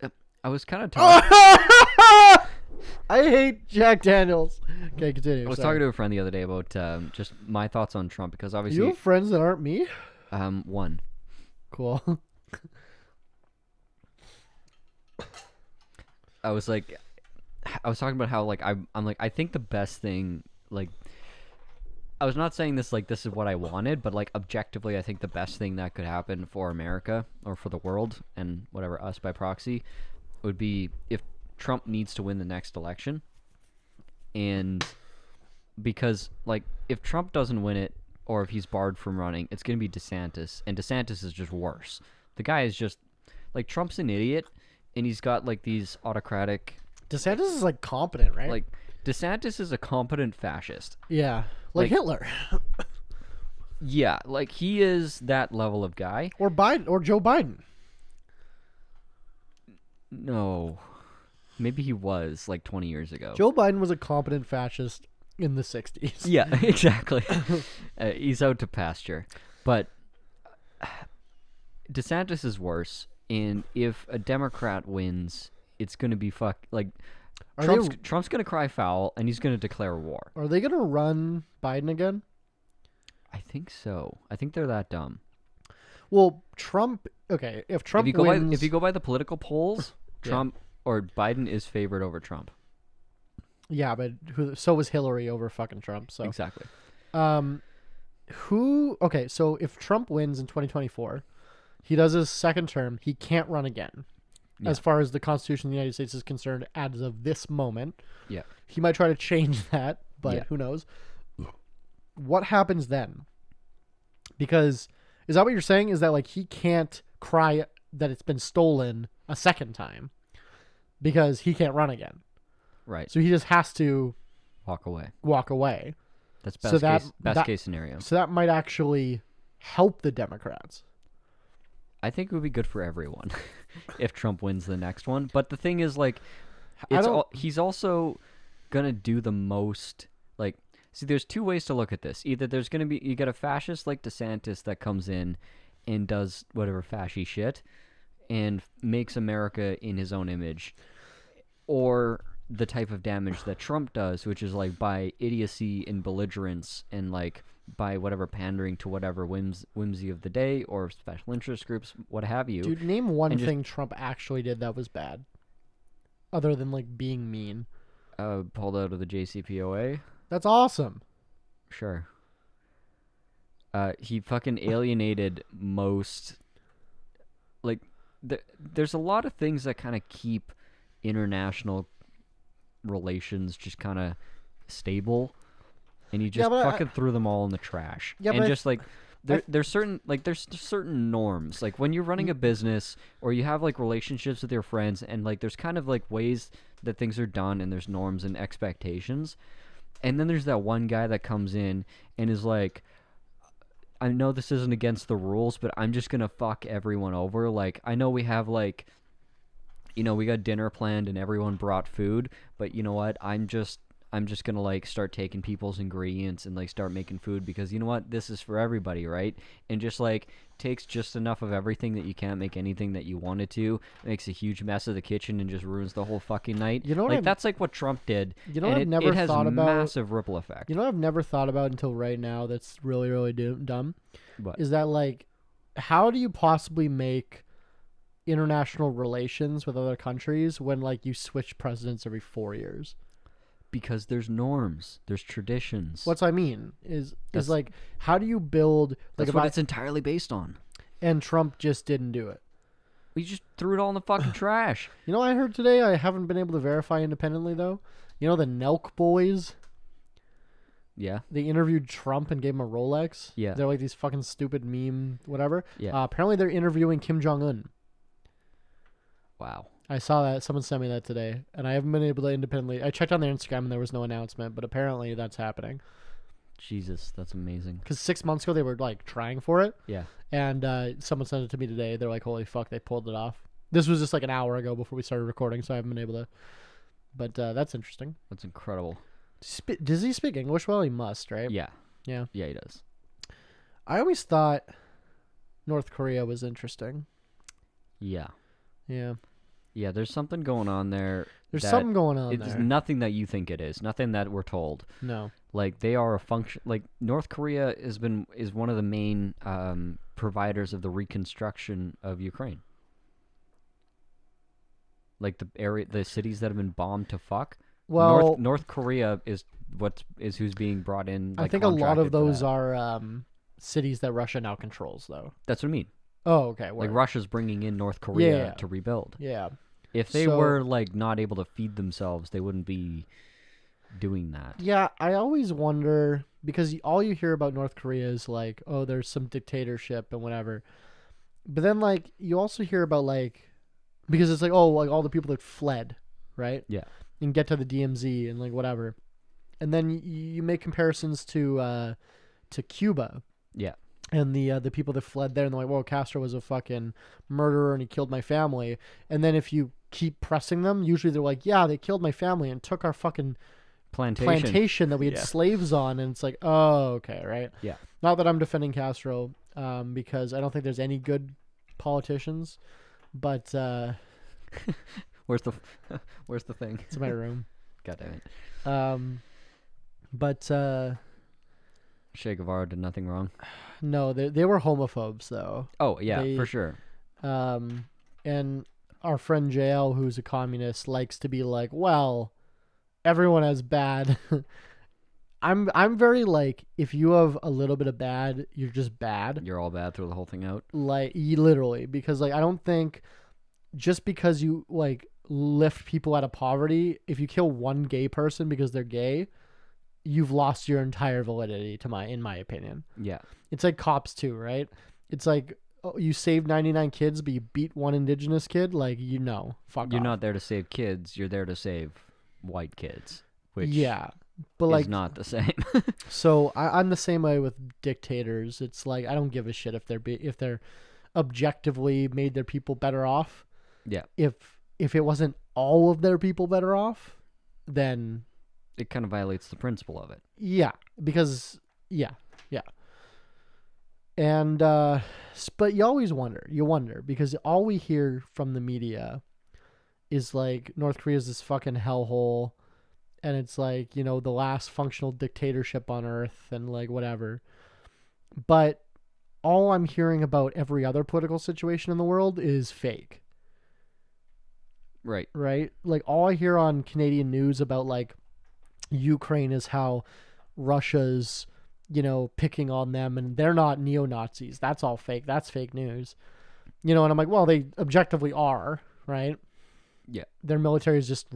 I was kind of talking. I hate Jack Daniels. Okay, continue. I was talking to a friend the other day about just my thoughts on Trump, because obviously You have friends that aren't me? one. Cool. I was talking about how like I'm like, I think the best thing, like, I was not saying this like this is what I wanted, but like objectively I think the best thing that could happen for America, or for the world, and whatever, us by proxy, would be if Trump needs to win the next election. And because like, if Trump doesn't win it, or if he's barred from running, it's going to be DeSantis, and DeSantis is just worse. The guy is just like, Trump's an idiot, and he's got like these autocratic. DeSantis is like competent, right? Like, DeSantis is a competent fascist. Yeah, like Hitler. Yeah, like he is that level of guy. Or Biden, or Joe Biden. No, maybe he was like 20 years ago. Joe Biden was a competent fascist in the 60s. Yeah, exactly. He's out to pasture. But DeSantis is worse, and if a Democrat wins, it's going to be Trump's going to cry foul, and he's going to declare war. Are they going to run Biden again? I think so. I think they're that dumb. Well, Trump. Okay, if Trump wins, if you go by the political polls, Yeah. Trump or Biden is favored over Trump. yeah, but so was Hillary over fucking Trump. So Exactly. Okay, so if Trump wins in 2024, he does his second term. He can't run again. Yeah. As far as the Constitution of the United States is concerned, as of this moment, Yeah. he might try to change that, but Yeah. who knows? What happens then? Because is that what you're saying? Is that like he can't cry that it's been stolen a second time because he can't run again? Right. So he just has to Walk away. walk away. That's So best case scenario. So that might actually help the Democrats. I think it would be good for everyone if Trump wins the next one. But the thing is, like, he's also gonna do the most. Like, see, there's two ways to look at this. Either there's gonna be you get a fascist like DeSantis that comes in and does whatever fashy shit and makes America in his own image, or the type of damage that Trump does, which is like by idiocy and belligerence and like by whatever pandering to whatever whimsy of the day or special interest groups, what have you. Dude, name one and thing Trump actually did that was bad, other than like being mean. Pulled out of the JCPOA. That's awesome. Sure. He fucking alienated most. Like, there's a lot of things that kind of keep international relations just kind of stable, and you just fucking threw them all in the trash. Yeah, and but just like there's certain norms. Like when you're running a business or you have like relationships with your friends, and like there's kind of like ways that things are done, and there's norms and expectations. And then there's that one guy that comes in and is like, I know this isn't against the rules, but I'm just gonna fuck everyone over. Like, I know we have like, we got dinner planned and everyone brought food, but you know what? I'm just gonna like start taking people's ingredients and like start making food because you know what? This is for everybody, right? And just like takes just enough of everything that you can't make anything that you wanted to, makes a huge mess of the kitchen and just ruins the whole fucking night. You know what like that's like what Trump did. You know and what I've never it has thought about? massive ripple effect. You know what I've never thought about until right now that's really, really dumb? What? Is that like, how do you possibly make international relations with other countries when like you switch presidents every 4 years? Because there's norms, there's traditions. What's I mean is like, how do you build like That's what it's entirely based on. And Trump just didn't do it. We just threw it all in the fucking trash. You know what I heard today? I haven't been able to verify independently though. You know the Nelk boys? Yeah. They interviewed Trump and gave him a Rolex. Yeah. They're like these fucking stupid meme whatever. Yeah. Apparently they're interviewing Kim Jong-un. Wow. I saw that. Someone sent me that today, and I haven't been able to independently. I checked on their Instagram, and there was no announcement, but apparently that's happening. Jesus, that's amazing. Because 6 months ago, they were, like, trying for it, Yeah. and someone sent it to me today. They're like, holy fuck, they pulled it off. This was just, like, an hour ago before we started recording, so I haven't been able to. But that's interesting. That's incredible. Does he speak English well? He must, right? Yeah. Yeah. Yeah, he does. I always thought North Korea was interesting. Yeah. Yeah. Yeah, there's something going on there. There's something going on It's there. nothing that you think it is. Nothing that we're told. No. Like they are a function. Like North Korea is one of the main providers of the reconstruction of Ukraine. Like the cities that have been bombed to fuck. Well, North Korea is who's being brought in. Like, I think a lot of contracted for those that. are cities that Russia now controls, though. That's what I mean. Oh, okay. Like word. Russia's bringing in North Korea Yeah. to rebuild. Yeah. If they So- were like not able to feed themselves, they wouldn't be doing that. Yeah, I always wonder because all you hear about North Korea is like, oh, there's some dictatorship and whatever. But then like you also hear about like because it's like, oh, like all the people that fled, right? Yeah. And get to the DMZ and like whatever. And then you make comparisons to Cuba. Yeah. And the people that fled there, and they're like, well, Castro was a fucking murderer and he killed my family. And then if you keep pressing them, usually they're like, yeah, they killed my family and took our fucking plantation that we had Yeah. slaves on. And it's like, oh, okay, right? Yeah. Not that I'm defending Castro because I don't think there's any good politicians. But Where's the thing? it's in my room. God damn it. But Che Guevara did nothing wrong. No, they were homophobes though. Oh yeah, They- for sure. And our friend JL, who's a communist, likes to be like, well, everyone has bad. I'm very like, if you have a little bit of bad, you're just bad. You're all bad. Throw the whole thing out. Like, literally, because like I don't think just because you like lift people out of poverty, if you kill one gay person because they're gay, you've lost your entire validity in my opinion. Yeah. It's like cops too, right? It's like, oh, you saved 99 kids, but you beat one indigenous kid. Like, fuck You're off. not there to save kids. You're there to save white kids, which Yeah, but is like, not the same. so I'm the same way with dictators. It's like I don't give a shit if they're objectively made their people better off. Yeah. If it wasn't all of their people better off, then It kind of violates the principle of it. yeah, because yeah. And but you always wonder because all we hear from the media is like North Korea is this fucking hellhole, and it's like, the last functional dictatorship on earth and like whatever. But all I'm hearing about every other political situation in the world is fake. Right. Right? Like all I hear on Canadian news about like Ukraine is how Russia's, picking on them and they're not neo-Nazis. That's all fake. That's fake news. And I'm like, well, they objectively are, right? Yeah. Their military is just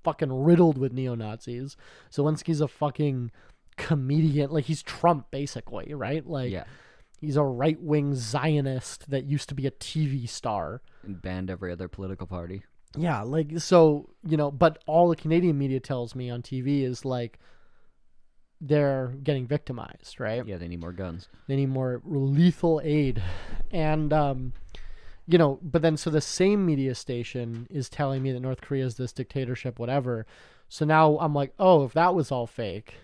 fucking riddled with neo-Nazis. Zelensky's a fucking comedian. Like, he's Trump, basically, right? Like, Yeah. he's a right-wing Zionist that used to be a TV star. And banned every other political party. Yeah, like, so, but all the Canadian media tells me on TV is, like, they're getting victimized, right? Yeah, they need more guns. They need more lethal aid. And, but then so the same media station is telling me that North Korea is this dictatorship, whatever. So now I'm like, oh, if that was all fake,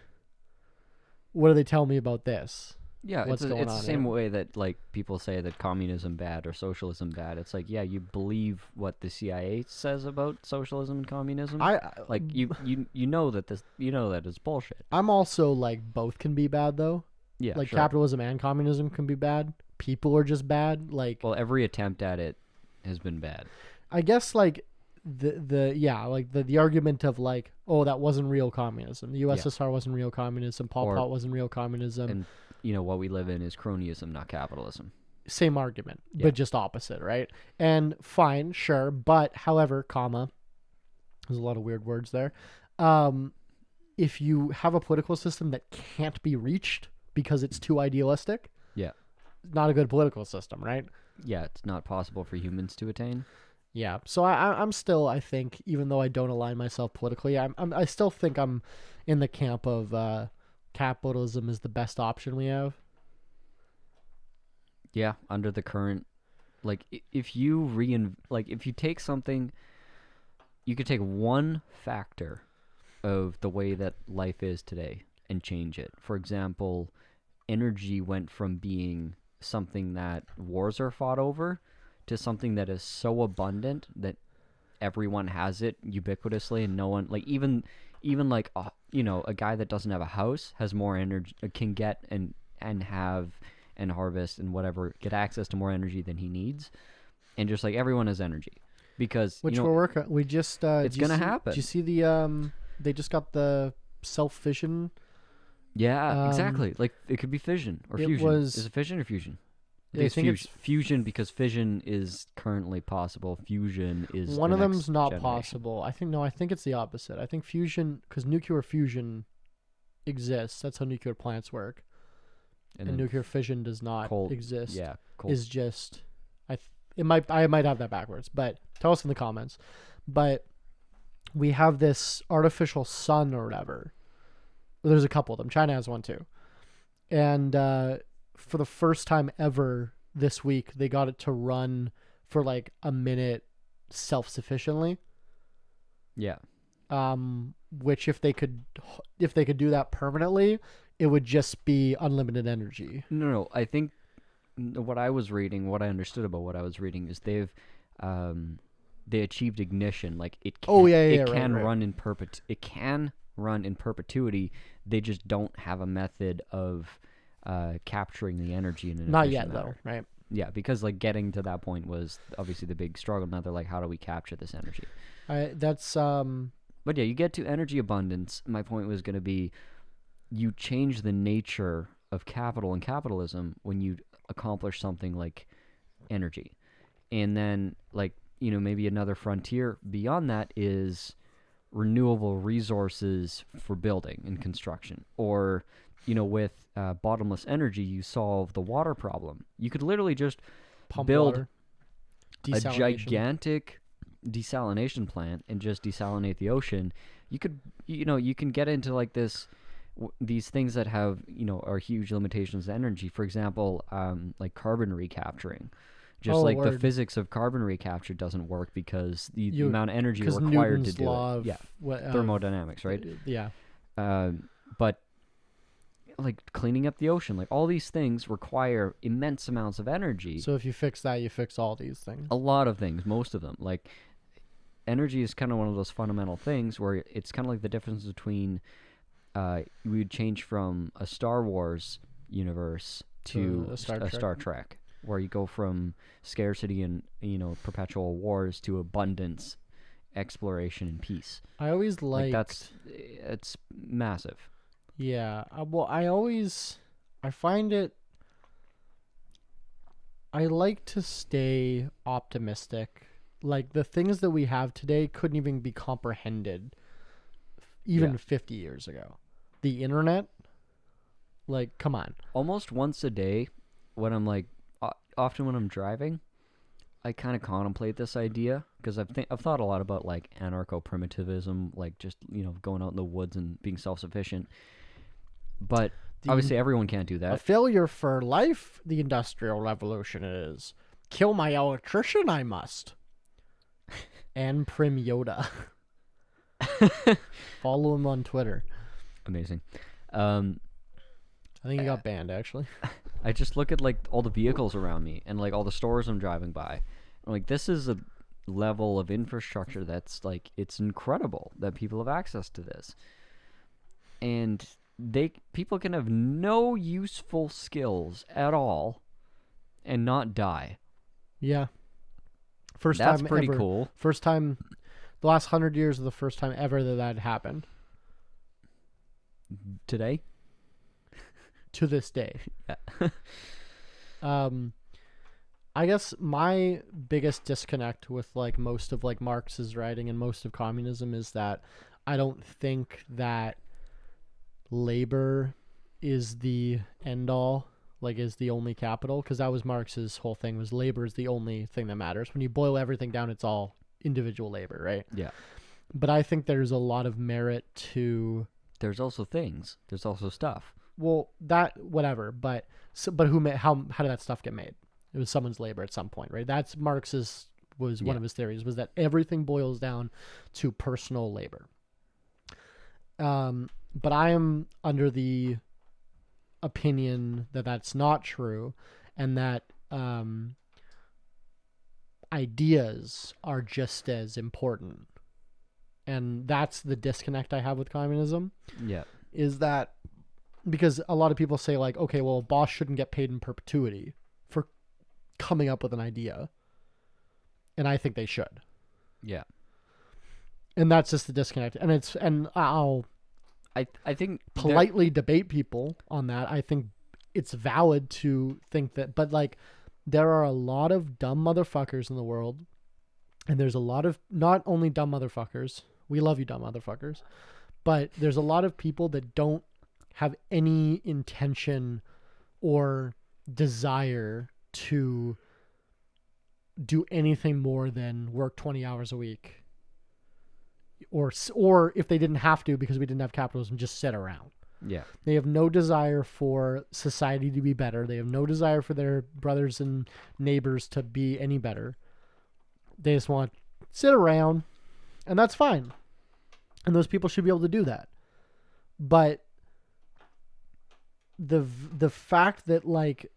what do they tell me about this? Yeah, What's going it's on the same here? way that like people say that communism bad or socialism bad. It's like, yeah, you believe what the CIA says about socialism and communism. Like you know that it's bullshit. I'm also like both can be bad though. Yeah, Like sure. capitalism and communism can be bad. People are just bad. Like, Well, every attempt at it has been bad. I guess like the argument of like, oh, that wasn't real communism. The USSR wasn't real communism. Pol Pot wasn't real communism. And what we live in is cronyism, not capitalism. Same argument, Yeah. but just opposite, right? And fine, sure, but however, comma, there's a lot of weird words there. If you have a political system that can't be reached because it's too idealistic, Yeah. not a good political system, right? Yeah, it's not possible for humans to attain. Yeah. So I'm still, I think, even though I don't align myself politically, I still think I'm in the camp of capitalism is the best option we have. Yeah, under the current, like, if you take something, you could take one factor of the way that life is today and change it. For example, energy went from being something that wars are fought over to something that is so abundant that everyone has it ubiquitously, and no one, like, even like a guy that doesn't have a house has more energy, can get and have and harvest and whatever, get access to more energy than he needs, and just like everyone has energy because Which we're working. We just it's gonna happen. Did you see the they just got the self-fission? Yeah, exactly. Like it could be fission or it fusion. was- Is it fission or fusion? I think it's fusion because fission is currently possible. Fusion is one the of them's next not generation. possible. I think it's the opposite. I think fusion, because nuclear fusion exists. That's how nuclear plants work. And then nuclear fission does not cold- exist. Yeah, cold. Is just I might have that backwards, but tell us in the comments. But we have this artificial sun or whatever. Well, there's a couple of them. China has one too. And for the first time ever this week, they got it to run for like a minute self-sufficiently. Yeah. Which if they could do that permanently, it would just be unlimited energy. No. I think what I understood about what I was reading is they achieved ignition. Like it can, Oh, yeah, it right, can right. run in perpet. It can run in perpetuity. They just don't have a method of capturing the energy in an Not efficient yet, manner. though, right? Yeah, because like getting to that point was obviously the big struggle. Now they're like, how do we capture this energy? That's But yeah, you get to energy abundance. My point was going to be, you change the nature of capital and capitalism when you accomplish something like energy. And then, like, you know, maybe another frontier beyond that is renewable resources for building and construction. Or, you know, with bottomless energy, you solve the water problem. You could literally just pump build water, a desalination. gigantic desalination plant and just desalinate the ocean. You could, you know, you can get into like these things that have, you know, are huge limitations to energy. For example, like carbon recapturing. Just like the physics of carbon recapture doesn't work because the amount of energy required Newton's to do law it. of Yeah, thermodynamics, right? Yeah. But like cleaning up the ocean, like all these things require immense amounts of energy. So if you fix that, you fix all these things. A lot of things, most of them. Like energy is kind of one of those fundamental things where it's kind of like the difference between we would change from a Star Wars universe to a Star Trek, where you go from scarcity and, you know, perpetual wars to abundance, exploration, and peace. I always it's massive. Yeah. Well, I find it. I like to stay optimistic. Like the things that we have today couldn't even be comprehended even 50 years ago. The internet, like, come on. Almost once a day, when I'm like, often when I'm driving, I kind of contemplate this idea because I've thought a lot about like anarcho-primitivism, like just, you know, going out in the woods and being self-sufficient. But obviously everyone can't do that. A failure for life, the Industrial Revolution is. Kill my electrician, I must. And Prim Yoda. Follow him on Twitter. Amazing. I think he got banned, actually. I just look at like all the vehicles around me and like all the stores I'm driving by. I'm like, this is a level of infrastructure that's like, it's incredible that people have access to this. And people can have no useful skills at all and not die. Yeah. That's pretty cool. First time, the last 100 years is the first time ever that happened. Today? To this day. Yeah. I guess my biggest disconnect with like most of like Marx's writing and most of communism is that I don't think that labor is the end all, like is the only capital, because that was Marx's whole thing, was labor is the only thing that matters. When you boil everything down, it's all individual labor, right? Yeah. But I think there's a lot of merit to... There's also things. There's also stuff. Well, that, whatever, but how did that stuff get made? It was someone's labor at some point, right? That's Marx's, was one of his theories, was that everything boils down to personal labor. But I am under the opinion that that's not true, and that ideas are just as important. And that's the disconnect I have with communism. Yeah. Is that because a lot of people say like, okay, well, a boss shouldn't get paid in perpetuity for coming up with an idea. And I think they should. Yeah. And that's just the disconnect. And I'll think politely debate people on that. I think it's valid to think that, but like there are a lot of dumb motherfuckers in the world, and there's a lot of not only dumb motherfuckers. We love you, dumb motherfuckers, but there's a lot of people that don't have any intention or desire to do anything more than work 20 hours a week. Or if they didn't have to because we didn't have capitalism, just sit around. Yeah. They have no desire for society to be better. They have no desire for their brothers and neighbors to be any better. They just want to sit around, and that's fine. And those people should be able to do that. But the fact that like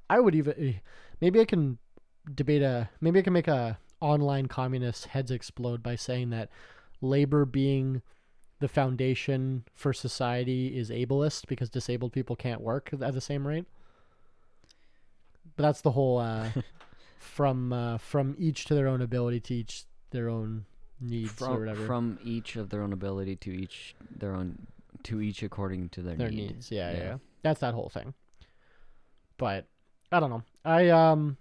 I would even maybe I can make a online communist heads explode by saying that labor being the foundation for society is ableist because disabled people can't work at the same rate. But that's the whole from each to their own ability to each their own needs or whatever. From each of their own ability to each their own to each according to their needs. Yeah. That's that whole thing. But I don't know.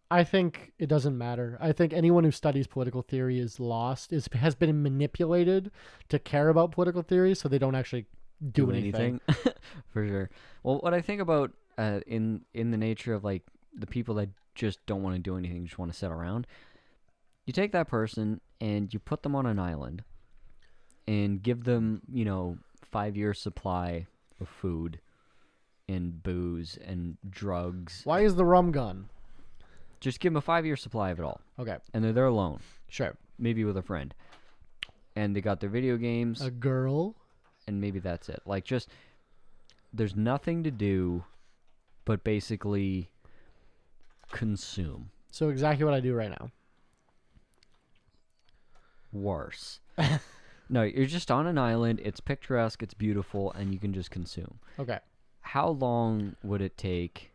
I think it doesn't matter. I think anyone who studies political theory is lost, has been manipulated to care about political theory, so they don't actually do anything. For sure. Well, what I think about in the nature of like the people that just don't want to do anything, just want to sit around, you take that person and you put them on an island and give them, 5-year supply of food and booze and drugs. Why is the rum gone? Just give them a 5-year supply of it all. Okay. And they're there alone. Sure. Maybe with a friend. And they got their video games. A girl. And maybe that's it. Like, just, there's nothing to do but basically consume. So exactly what I do right now. Worse. No, you're just on an island. It's picturesque. It's beautiful. And you can just consume. Okay. How long would it take?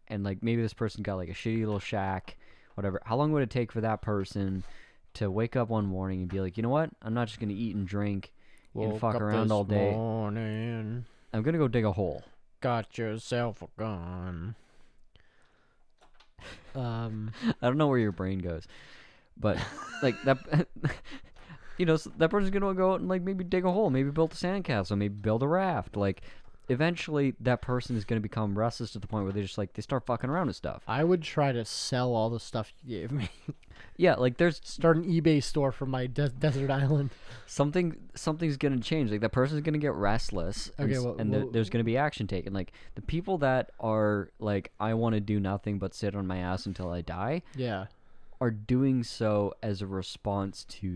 And like maybe this person got like a shitty little shack, whatever. How long would it take for that person to wake up one morning and be like, you know what? I'm not just going to eat and drink and fuck around all day. Morning, I'm going to go dig a hole. got yourself a gun. I don't know where your brain goes. But like that, so that person's going to go out and like maybe dig a hole, maybe build a sandcastle, maybe build a raft. Like eventually that person is going to become restless to the point where they start fucking around with stuff. I would try to sell all the stuff you gave me. Yeah, like start an eBay store for my desert island. Something's going to change. Like that person's going to get restless and there's going to be action taken. Like the people that are like, I want to do nothing but sit on my ass until I die. Yeah. Are doing so as a response to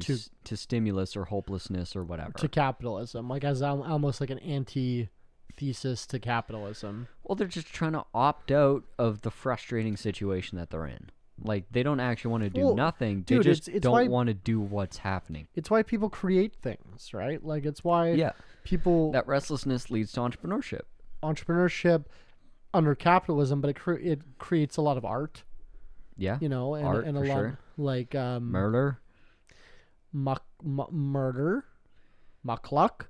stimulus or hopelessness or whatever. To capitalism. Like as almost like an anti-thesis to capitalism. Well, they're just trying to opt out of the frustrating situation that they're in. Like, they don't actually want to do nothing. They just don't want to do what's happening. It's why people create things, right? Like, it's why people... That restlessness leads to entrepreneurship. Entrepreneurship under capitalism, but it creates a lot of art. Yeah. And art, and a for lot sure. like... murder. Murder. Muckluck.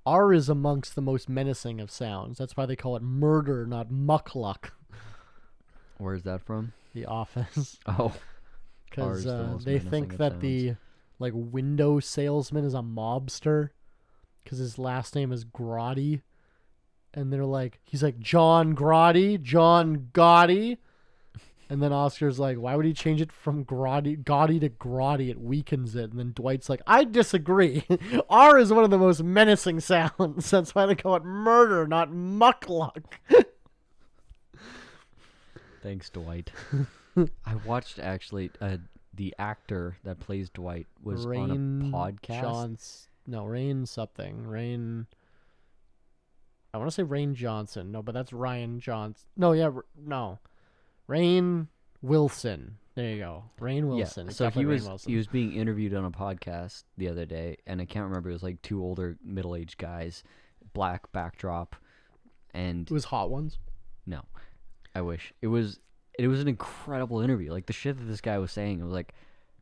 R is amongst the most menacing of sounds. That's why they call it murder, not muckluck. Where is that from? The Office. Oh. Because they think that the window salesman is a mobster because his last name is Grotti. And they're like, he's like, John Grotti, John Gotti. And then Oscar's like, why would he change it from Gotti to Grotti? It weakens it. And then Dwight's like, I disagree. R is one of the most menacing sounds. That's why they call it murder, not muckluck. Thanks, Dwight. I watched, actually, the actor that plays Dwight was on a podcast. Rain something. Rain... I want to say Rain Johnson. No, but that's Ryan Johnson. No, yeah, no. Rain Wilson. There you go. Rain Wilson. Yeah, so he was being interviewed on a podcast the other day, and I can't remember. It was like two older middle-aged guys, black backdrop, and it was Hot Ones. No, I wish it was. It was an incredible interview. Like the shit that this guy was saying, it was like,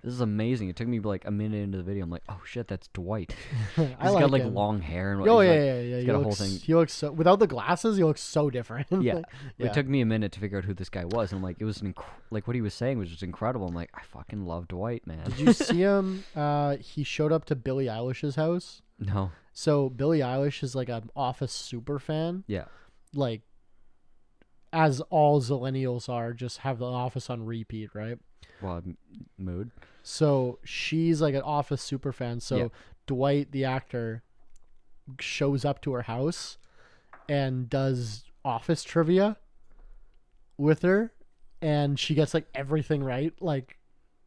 this is amazing. It took me like a minute into the video. I'm like, oh shit, that's Dwight. He's got like long hair and yeah. He's got a whole thing. He looks so, without the glasses, he looks so different. Yeah. It took me a minute to figure out who this guy was. And I'm like, it was like what he was saying was just incredible. I'm like, I fucking love Dwight, man. Did you see him? He showed up to Billie Eilish's house. No. So Billie Eilish is like an Office super fan. Yeah. Like, as all Zillennials are, just have the Office on repeat, right? Well, mood. So she's like an Office super fan. So Dwight, the actor, shows up to her house and does Office trivia with her, and she gets like everything right, like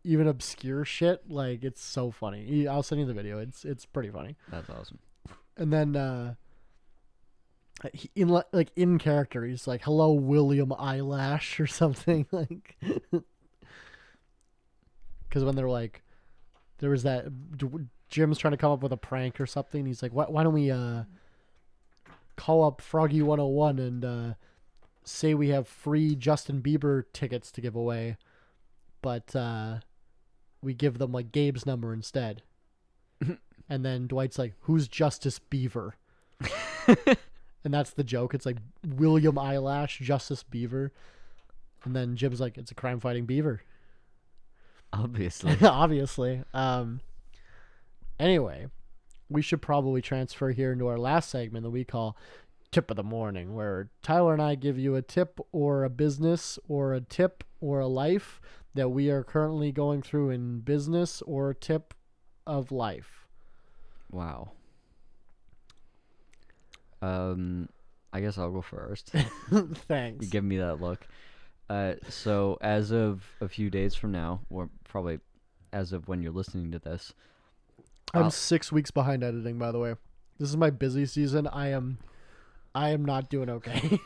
even obscure shit. Like it's so funny. I'll send you the video. It's pretty funny. That's awesome. And then in character, he's like, "Hello, William Eyelash" or something like. because when they're like, there was that Jim's trying to come up with a prank or something. He's like, why don't we call up Froggy 101 and say we have free Justin Bieber tickets to give away, but we give them like Gabe's number instead. And then Dwight's like, who's Justice Beaver? And that's the joke. It's like William Eyelash, Justice Beaver. And then Jim's like, it's a crime-fighting beaver. Obviously. Obviously. Anyway, we should probably transfer here into our last segment that we call Tip of the Morning, where Tyler and I give you a tip or a business or a tip or a life that we are currently going through in business or a tip of life. Wow. I guess I'll go first. Thanks. You give me that look. So as of a few days from now, or probably as of when you're listening to this, I'm 6 weeks behind editing, by the way. This is my busy season. I am not doing okay.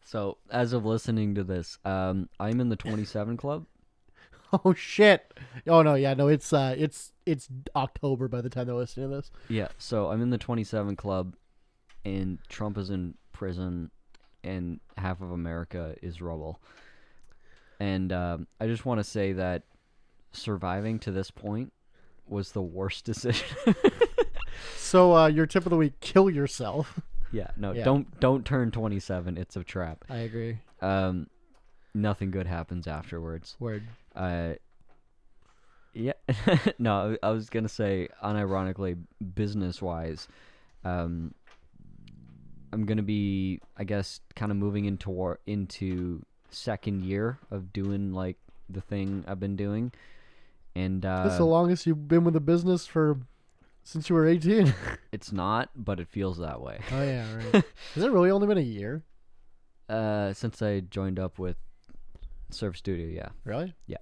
so as of listening to this, I'm in the 27 club. Oh shit. Oh no, yeah, no, it's October by the time they're listening to this. Yeah, so I'm in the 27 club, and Trump is in prison, and half of America is rubble. And I just want to say that surviving to this point was the worst decision. So your tip of the week: kill yourself. Yeah, no, Yeah. don't turn 27. It's a trap. I agree. Nothing good happens afterwards. Word. Yeah. No, I was gonna say, unironically, business-wise, I'm gonna be, I guess, kind of moving into second year of doing like the thing I've been doing, and That's the longest you've been with the business since you were 18. it's not, but it feels that way. Oh yeah, right. Has it really only been a year? Since I joined up with Surf Studio, yeah. Really? Yeah.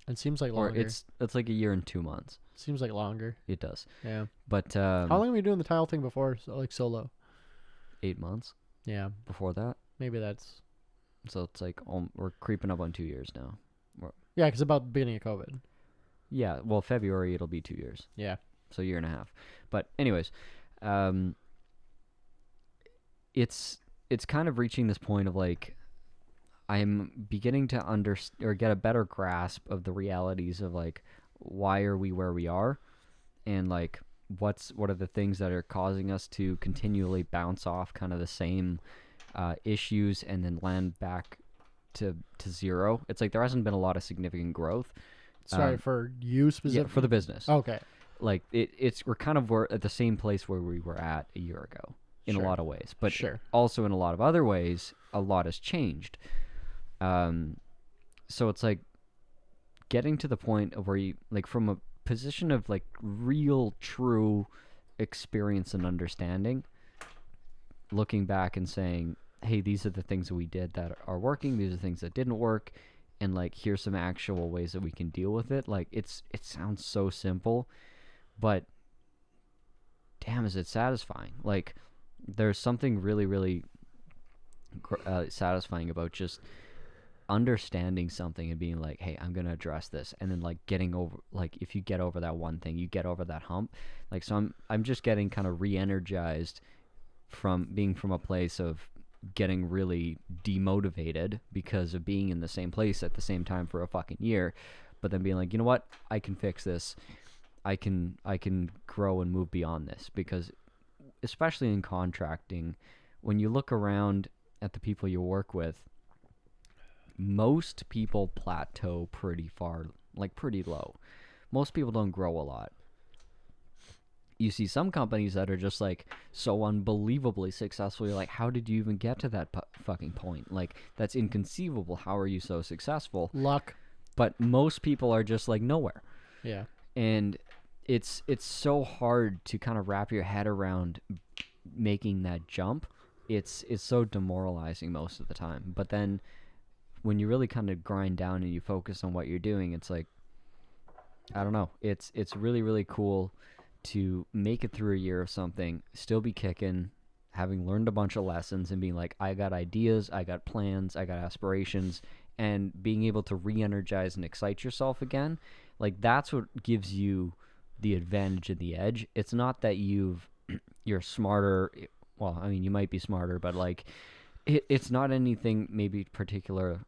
It seems like Or longer. it's like a year and 2 months. Seems like longer. It does. Yeah. But How long were you doing the tile thing before, like solo? 8 months Yeah. before that. Maybe that's. So it's like we're creeping up on 2 years now. Yeah, because about the beginning of COVID. Yeah, well, February it'll be 2 years. Yeah. So a year and a half. But anyways, it's kind of reaching this point of like, I'm beginning to get a better grasp of the realities of like, why are we where we are, and like what are the things that are causing us to continually bounce off kind of the same issues and then land back to zero. It's like there hasn't been a lot of significant growth. Sorry, for you specifically? Yeah, for the business. Okay. Like we're kind of at the same place where we were at a year ago in a Sure. lot of ways, but Sure. also in a lot of other ways, a lot has changed. So it's like getting to the point of where you, like, from a position of like real, true experience and understanding, looking back and saying, hey, these are the things that we did that are working, these are the things that didn't work, and like here's some actual ways that we can deal with it. Like it sounds so simple, but damn, is it satisfying. Like there's something really, really satisfying about just understanding something and being like, hey, I'm gonna address this, and then like getting over, like if you get over that one thing, you get over that hump. Like, so I'm just getting kind of re-energized from being from a place of getting really demotivated because of being in the same place at the same time for a fucking year, but then being like, you know what, I can fix this. I can grow and move beyond this, because especially in contracting, when you look around at the people you work with, most people plateau pretty far, like pretty low. Most people don't grow a lot. You see some companies that are just like so unbelievably successful. You're like, how did you even get to that fucking point? Like, that's inconceivable. How are you so successful? Luck. But most people are just like nowhere. Yeah. And it's so hard to kind of wrap your head around making that jump. It's so demoralizing most of the time. But then when you really kind of grind down and you focus on what you're doing, it's like, I don't know. It's really, really cool to make it through a year of something, still be kicking, having learned a bunch of lessons, and being like, I got ideas, I got plans, I got aspirations, and being able to re-energize and excite yourself again. Like, that's what gives you the advantage and the edge. It's not that you're smarter. Well, I mean, you might be smarter, but like, it's not anything maybe it's particularly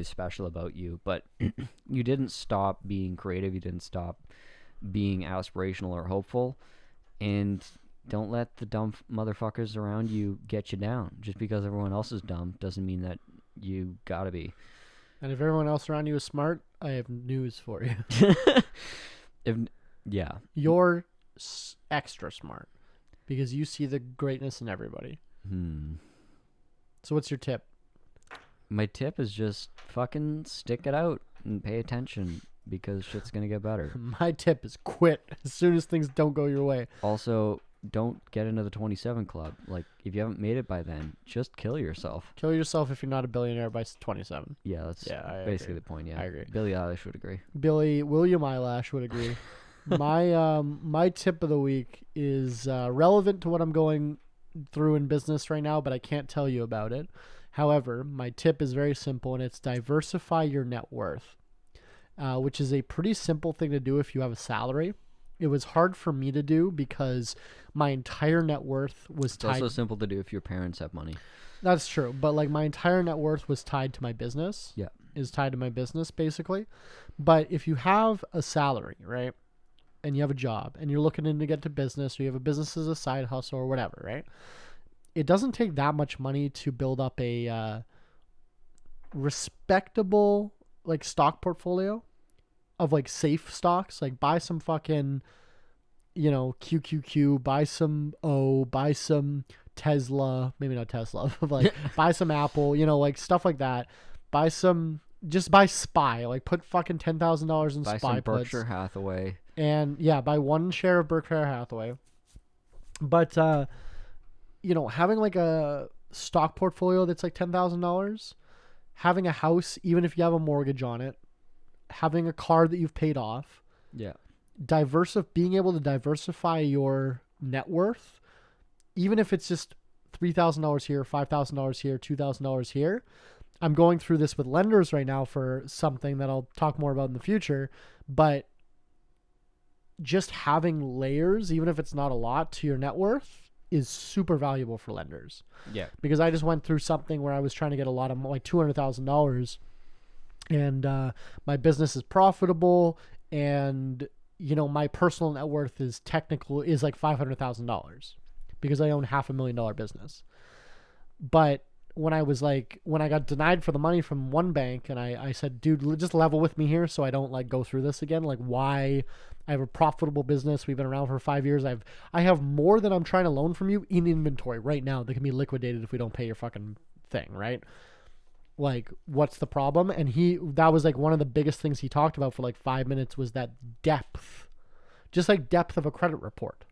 special about you, but you didn't stop being creative. You didn't stop being aspirational or hopeful, and don't let the dumb motherfuckers around you get you down. Just because everyone else is dumb doesn't mean that you gotta be. And if everyone else around you is smart, I have news for you. Yeah. You're extra smart because you see the greatness in everybody. So what's your tip? My tip is just fucking stick it out and pay attention, because shit's gonna get better. My tip is quit as soon as things don't go your way. Also, don't get into the 27 club. Like, if you haven't made it by then, just kill yourself. Kill yourself if you're not a billionaire by 27. Yeah, that's basically the point. Yeah, I agree. Billie Eilish would agree. William Eyelash would agree. My tip of the week is relevant to what I'm going through in business right now, but I can't tell you about it. However, my tip is very simple, and it's diversify your net worth, which is a pretty simple thing to do if you have a salary. It was hard for me to do because my entire net worth was tied. It's also simple to do if your parents have money. That's true, but like my entire net worth was tied to my business. Yeah. Is tied to my business basically. But if you have a salary, right, and you have a job and you're looking to get to business, or you have a business as a side hustle or whatever, right? It doesn't take that much money to build up a respectable like stock portfolio of like safe stocks. Like buy some fucking, QQQ, buy some buy some Tesla, maybe not Tesla, but like buy some Apple, like stuff like that. Just buy SPY, like put fucking $10,000 in buy SPY some puts. Berkshire Hathaway. And yeah, buy one share of Berkshire Hathaway. But having like a stock portfolio that's like $10,000, having a house, even if you have a mortgage on it, having a car that you've paid off, being able to diversify your net worth, even if it's just $3,000 here, $5,000 here, $2,000 here. I'm going through this with lenders right now for something that I'll talk more about in the future, but just having layers, even if it's not a lot, to your net worth is super valuable for lenders. Yeah. Because I just went through something where I was trying to get a lot of like $200,000, and my business is profitable, and my personal net worth is like $500,000 because I own $500,000 business. But when I got denied for the money from one bank, and I said, dude, just level with me here so I don't like go through this again. Like, why? I have a profitable business. We've been around for 5 years. I have more than I'm trying to loan from you in inventory right now that can be liquidated if we don't pay your fucking thing, right? Like, what's the problem? And that was like one of the biggest things he talked about for like 5 minutes was that depth, just like depth of a credit report.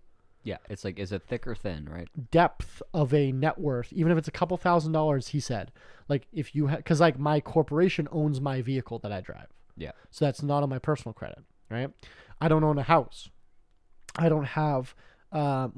Yeah, it's like, is it thick or thin, right? Depth of a net worth, even if it's a couple $1,000s, he said. Like, if you because like my corporation owns my vehicle that I drive. Yeah. So that's not on my personal credit, right? I don't own a house. I don't have, my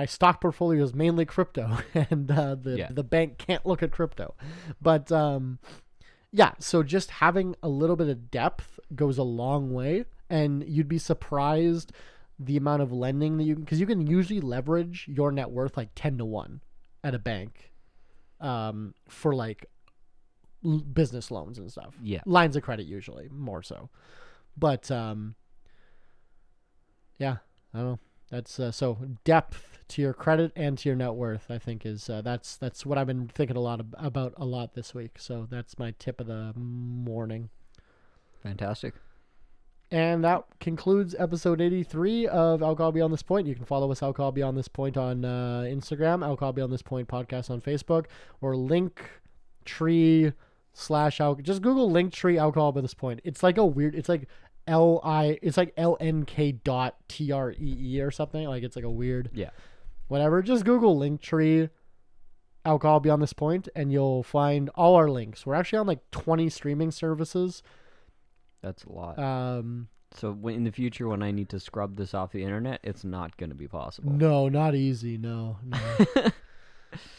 stock portfolio is mainly crypto, and the bank can't look at crypto. But so just having a little bit of depth goes a long way. And you'd be surprised the amount of lending that because you can usually leverage your net worth like 10-1 at a bank for like business loans and stuff. Yeah. Lines of credit usually, more so. But I don't know. That's so depth to your credit and to your net worth, I think is that's what I've been thinking about a lot this week. So that's my tip of the morning. Fantastic. And that concludes episode 83 of Alcohol Beyond This Point. You can follow us, Alcohol Beyond This Point, on Instagram, Alcohol Beyond This Point podcast on Facebook, or Linktree / just Google Linktree Alcohol Beyond This Point. It's like it's like LNK.TREE or something. Like it's like a weird, whatever. Just Google Linktree Alcohol Beyond This Point, and you'll find all our links. We're actually on like 20 streaming services. That's a lot. So in the future, when I need to scrub this off the internet, it's not going to be possible. No, not easy. No.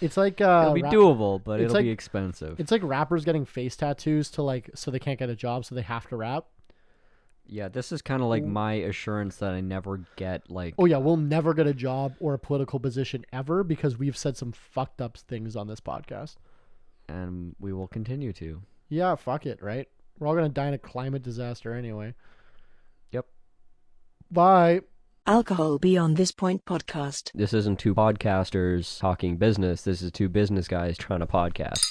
It's like It'll be doable, but it's it'll like- be expensive. It's like rappers getting face tattoos to like so they can't get a job, so they have to rap. Yeah, this is kind of like my assurance that I never get like. Oh yeah, we'll never get a job or a political position ever because we've said some fucked up things on this podcast. And we will continue to. Yeah, fuck it, right? We're all gonna die in a climate disaster anyway. Yep. Bye. Alcohol Beyond This Point podcast. This isn't two podcasters talking business. This is two business guys trying to podcast.